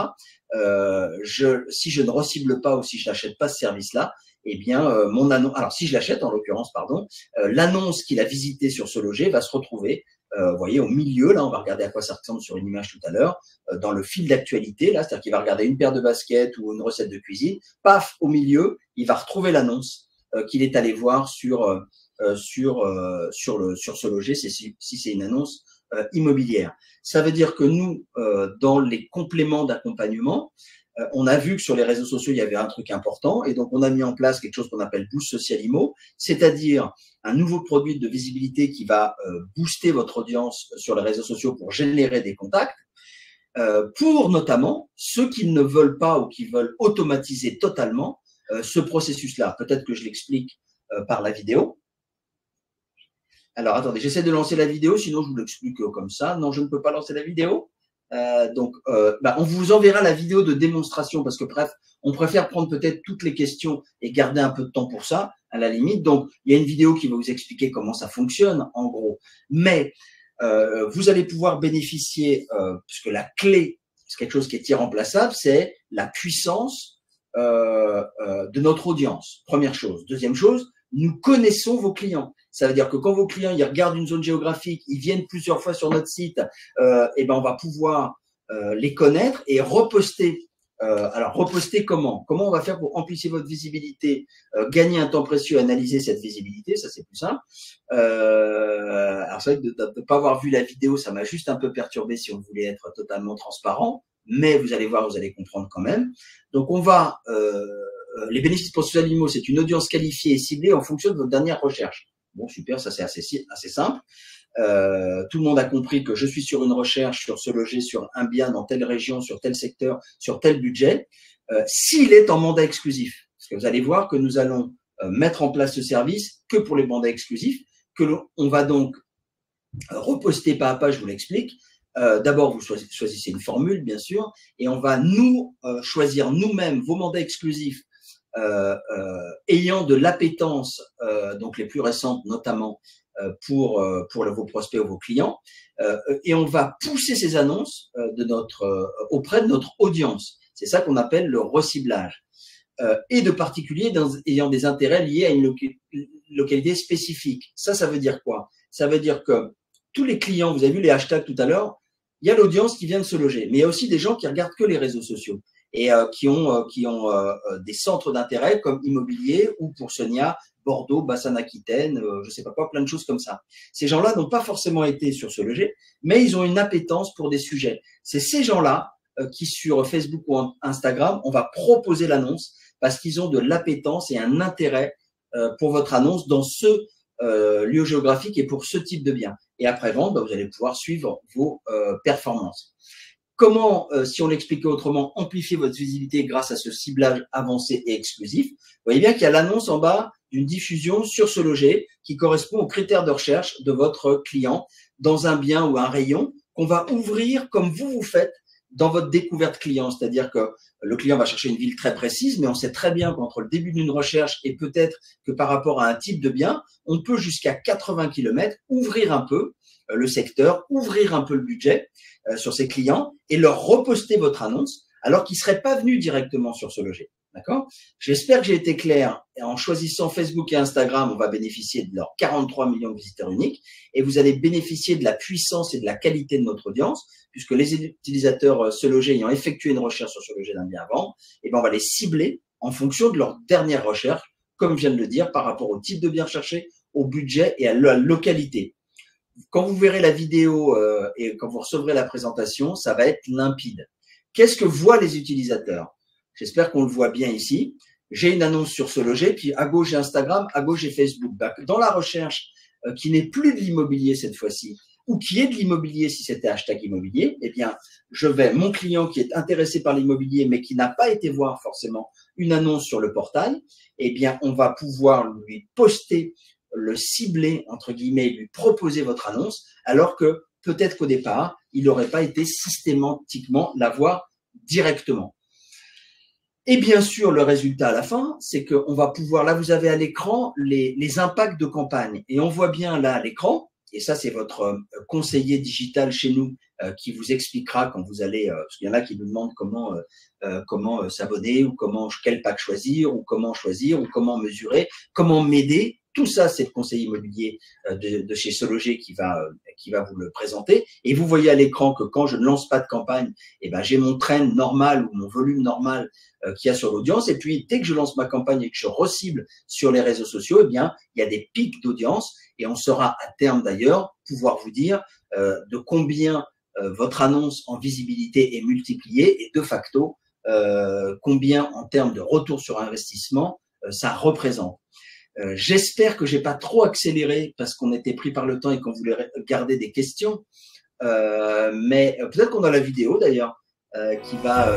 si je ne recible pas ou si je n'achète pas ce service-là, eh bien, mon annonce, alors si je l'achète en l'occurrence, pardon, l'annonce qu'il a visitée sur Se Loger va se retrouver, vous voyez, au milieu, là, on va regarder à quoi ça ressemble sur une image tout à l'heure, dans le fil d'actualité, là, c'est-à-dire qu'il va regarder une paire de baskets ou une recette de cuisine, paf, au milieu, il va retrouver l'annonce qu'il est allé voir sur Se Loger, si c'est une annonce immobilière. Ça veut dire que nous, dans les compléments d'accompagnement, on a vu que sur les réseaux sociaux, il y avait un truc important et donc on a mis en place quelque chose qu'on appelle Boost Social Immo, c'est-à-dire un nouveau produit de visibilité qui va booster votre audience sur les réseaux sociaux pour générer des contacts, pour notamment ceux qui ne veulent pas ou qui veulent automatiser totalement ce processus-là. Peut-être que je l'explique par la vidéo. Alors, attendez, j'essaie de lancer la vidéo, sinon je vous l'explique comme ça. Non, je ne peux pas lancer la vidéo. On vous enverra la vidéo de démonstration parce que bref, on préfère prendre peut-être toutes les questions et garder un peu de temps pour ça, à la limite. Donc, il y a une vidéo qui va vous expliquer comment ça fonctionne, en gros. Mais vous allez pouvoir bénéficier, puisque la clé, c'est quelque chose qui est irremplaçable, c'est la puissance de notre audience. Première chose. Deuxième chose, nous connaissons vos clients. Ça veut dire que quand vos clients ils regardent une zone géographique, ils viennent plusieurs fois sur notre site, on va pouvoir les connaître et reposter. Alors reposter comment? Comment on va faire pour amplifier votre visibilité, gagner un temps précieux, analyser cette visibilité, ça c'est plus simple. Alors c'est vrai que de ne pas avoir vu la vidéo, ça m'a juste un peu perturbé si on voulait être totalement transparent, mais vous allez voir, vous allez comprendre quand même. Donc on va les bénéfices pour Social Immo, c'est une audience qualifiée et ciblée en fonction de votre dernière recherche. Bon, super, ça c'est assez simple. Tout le monde a compris que je suis sur une recherche sur Se Loger, sur un bien dans telle région, sur tel secteur, sur tel budget, s'il est en mandat exclusif. Parce que vous allez voir que nous allons mettre en place ce service que pour les mandats exclusifs, que on va donc reposter pas à pas, je vous l'explique. D'abord, vous choisissez une formule, bien sûr, et on va choisir nous-mêmes vos mandats exclusifs ayant de l'appétence, donc les plus récentes notamment, pour vos prospects ou vos clients, et on va pousser ces annonces auprès de notre audience. C'est ça qu'on appelle le reciblage. Et de particuliers ayant des intérêts liés à une localité spécifique. Ça veut dire quoi? Ça veut dire que tous les clients, vous avez vu les hashtags tout à l'heure, il y a l'audience qui vient de se loger, mais il y a aussi des gens qui regardent que les réseaux sociaux et qui ont des centres d'intérêt comme immobilier ou pour Sonia, Bordeaux, Bassin-Aquitaine, je sais pas quoi, plein de choses comme ça. Ces gens-là n'ont pas forcément été sur se loger, mais ils ont une appétence pour des sujets. C'est ces gens-là qui sur Facebook ou Instagram, on va proposer l'annonce parce qu'ils ont de l'appétence et un intérêt pour votre annonce dans ce lieu géographique et pour ce type de bien. Et après vente, vous allez pouvoir suivre vos performances. Comment, si on l'expliquait autrement, amplifier votre visibilité grâce à ce ciblage avancé et exclusif? Vous voyez bien qu'il y a l'annonce en bas d'une diffusion sur se loger qui correspond aux critères de recherche de votre client dans un bien ou un rayon qu'on va ouvrir comme vous faites dans votre découverte client. C'est-à-dire que le client va chercher une ville très précise, mais on sait très bien qu'entre le début d'une recherche et peut-être que par rapport à un type de bien, on peut jusqu'à 80 km ouvrir un peu le secteur, ouvrir un peu le budget sur ses clients et leur reposter votre annonce alors qu'ils ne seraient pas venus directement sur se loger. D'accord? J'espère que j'ai été clair. En choisissant Facebook et Instagram, on va bénéficier de leurs 43 millions de visiteurs uniques et vous allez bénéficier de la puissance et de la qualité de notre audience puisque les utilisateurs se loger ayant effectué une recherche sur se loger d'un bien avant, et ben on va les cibler en fonction de leur dernière recherche, comme je viens de le dire, par rapport au type de bien recherché, au budget et à la localité. Quand vous verrez la vidéo et quand vous recevrez la présentation, ça va être limpide. Qu'est-ce que voient les utilisateurs? J'espère qu'on le voit bien ici. J'ai une annonce sur se loger, puis à gauche j'ai Instagram, à gauche j'ai Facebook. Dans la recherche qui n'est plus de l'immobilier cette fois-ci, ou qui est de l'immobilier si c'était hashtag immobilier, eh bien, mon client qui est intéressé par l'immobilier mais qui n'a pas été voir forcément une annonce sur le portail, eh bien, on va pouvoir lui poster, le cibler, entre guillemets, lui proposer votre annonce, alors que peut-être qu'au départ, il n'aurait pas été systématiquement la voir directement. Et bien sûr, le résultat à la fin, c'est qu'on va pouvoir, là, vous avez à l'écran les impacts de campagne. Et on voit bien là à l'écran, et ça, c'est votre conseiller digital chez nous qui vous expliquera quand vous allez, parce qu'il y en a qui nous demandent comment s'abonner ou quel pack choisir ou comment mesurer, comment m'aider. Tout ça, c'est le conseiller immobilier de chez Se Loger qui va vous le présenter. Et vous voyez à l'écran que quand je ne lance pas de campagne, eh ben, j'ai mon trend normal ou mon volume normal qu'il y a sur l'audience. Et puis, dès que je lance ma campagne et que je recible sur les réseaux sociaux, eh bien, il y a des pics d'audience. Et on saura à terme d'ailleurs pouvoir vous dire de combien votre annonce en visibilité est multipliée et de facto combien en termes de retour sur investissement ça représente. J'espère que j'ai pas trop accéléré parce qu'on était pris par le temps et qu'on voulait garder des questions. Mais peut-être qu'on a la vidéo d'ailleurs qui va.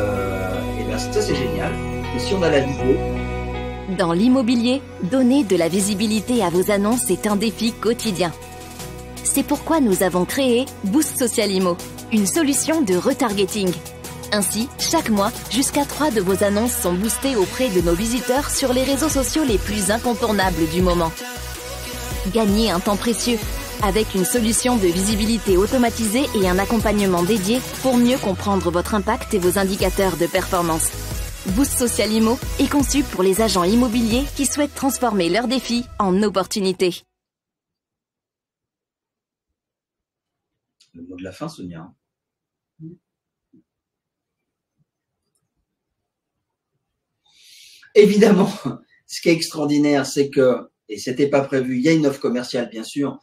Et bien ça c'est génial. Et si on a la vidéo. Dans l'immobilier, donner de la visibilité à vos annonces est un défi quotidien. C'est pourquoi nous avons créé Boost Social Immo, une solution de retargeting. Ainsi, chaque mois, jusqu'à 3 de vos annonces sont boostées auprès de nos visiteurs sur les réseaux sociaux les plus incontournables du moment. Gagnez un temps précieux avec une solution de visibilité automatisée et un accompagnement dédié pour mieux comprendre votre impact et vos indicateurs de performance. Boost Social Immo est conçu pour les agents immobiliers qui souhaitent transformer leurs défis en opportunités. Le mot de la fin, Sonia. Évidemment, ce qui est extraordinaire, c'est que, et c'était pas prévu, il y a une offre commerciale, bien sûr,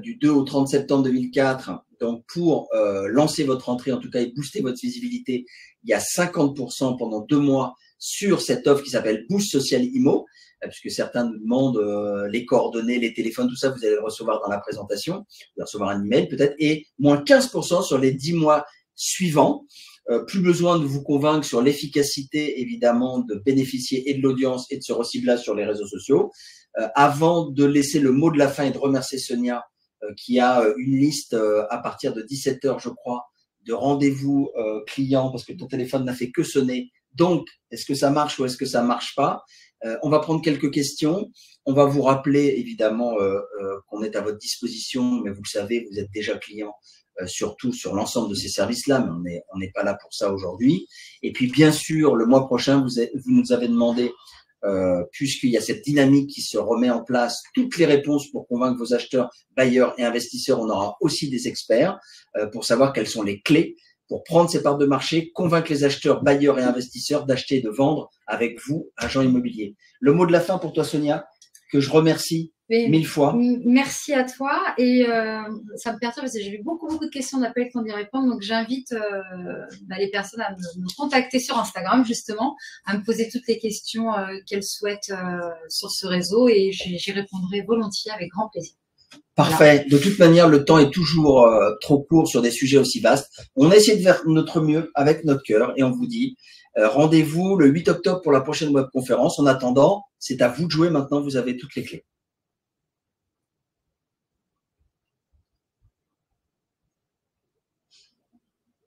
du 2 au 30 septembre 2004. Donc, pour lancer votre entrée, en tout cas, et booster votre visibilité, il y a 50% pendant 2 mois sur cette offre qui s'appelle Boost Social Immo, puisque certains nous demandent les coordonnées, les téléphones, tout ça, vous allez le recevoir dans la présentation, vous allez recevoir un email peut-être, et moins 15% sur les 10 mois suivants. Plus besoin de vous convaincre sur l'efficacité, évidemment, de bénéficier et de l'audience et de ce reciblage sur les réseaux sociaux. Avant de laisser le mot de la fin et de remercier Sonia, qui a une liste à partir de 17h, je crois, de rendez-vous clients, parce que ton téléphone n'a fait que sonner. Donc, est-ce que ça marche ou est-ce que ça marche pas? On va prendre quelques questions. On va vous rappeler, évidemment, qu'on est à votre disposition, mais vous le savez, vous êtes déjà client. Surtout sur l'ensemble de ces services-là, mais on n'est pas là pour ça aujourd'hui. Et puis, bien sûr, le mois prochain, vous nous avez demandé puisqu'il y a cette dynamique qui se remet en place, toutes les réponses pour convaincre vos acheteurs, bailleurs et investisseurs. On aura aussi des experts pour savoir quelles sont les clés pour prendre ces parts de marché, convaincre les acheteurs, bailleurs et investisseurs d'acheter et de vendre avec vous, agent immobilier. Le mot de la fin pour toi, Sonia, que je remercie 1000 fois. Merci à toi. Et ça me perturbe parce que j'ai eu beaucoup de questions d'appels qu'on y répondre. Donc, j'invite les personnes à me contacter sur Instagram, justement, à me poser toutes les questions qu'elles souhaitent sur ce réseau et j'y répondrai volontiers avec grand plaisir. Parfait. Voilà. De toute manière, le temps est toujours trop court sur des sujets aussi vastes. On a essayé de faire notre mieux avec notre cœur et on vous dit rendez-vous le 8 octobre pour la prochaine webconférence. En attendant, c'est à vous de jouer maintenant. Vous avez toutes les clés.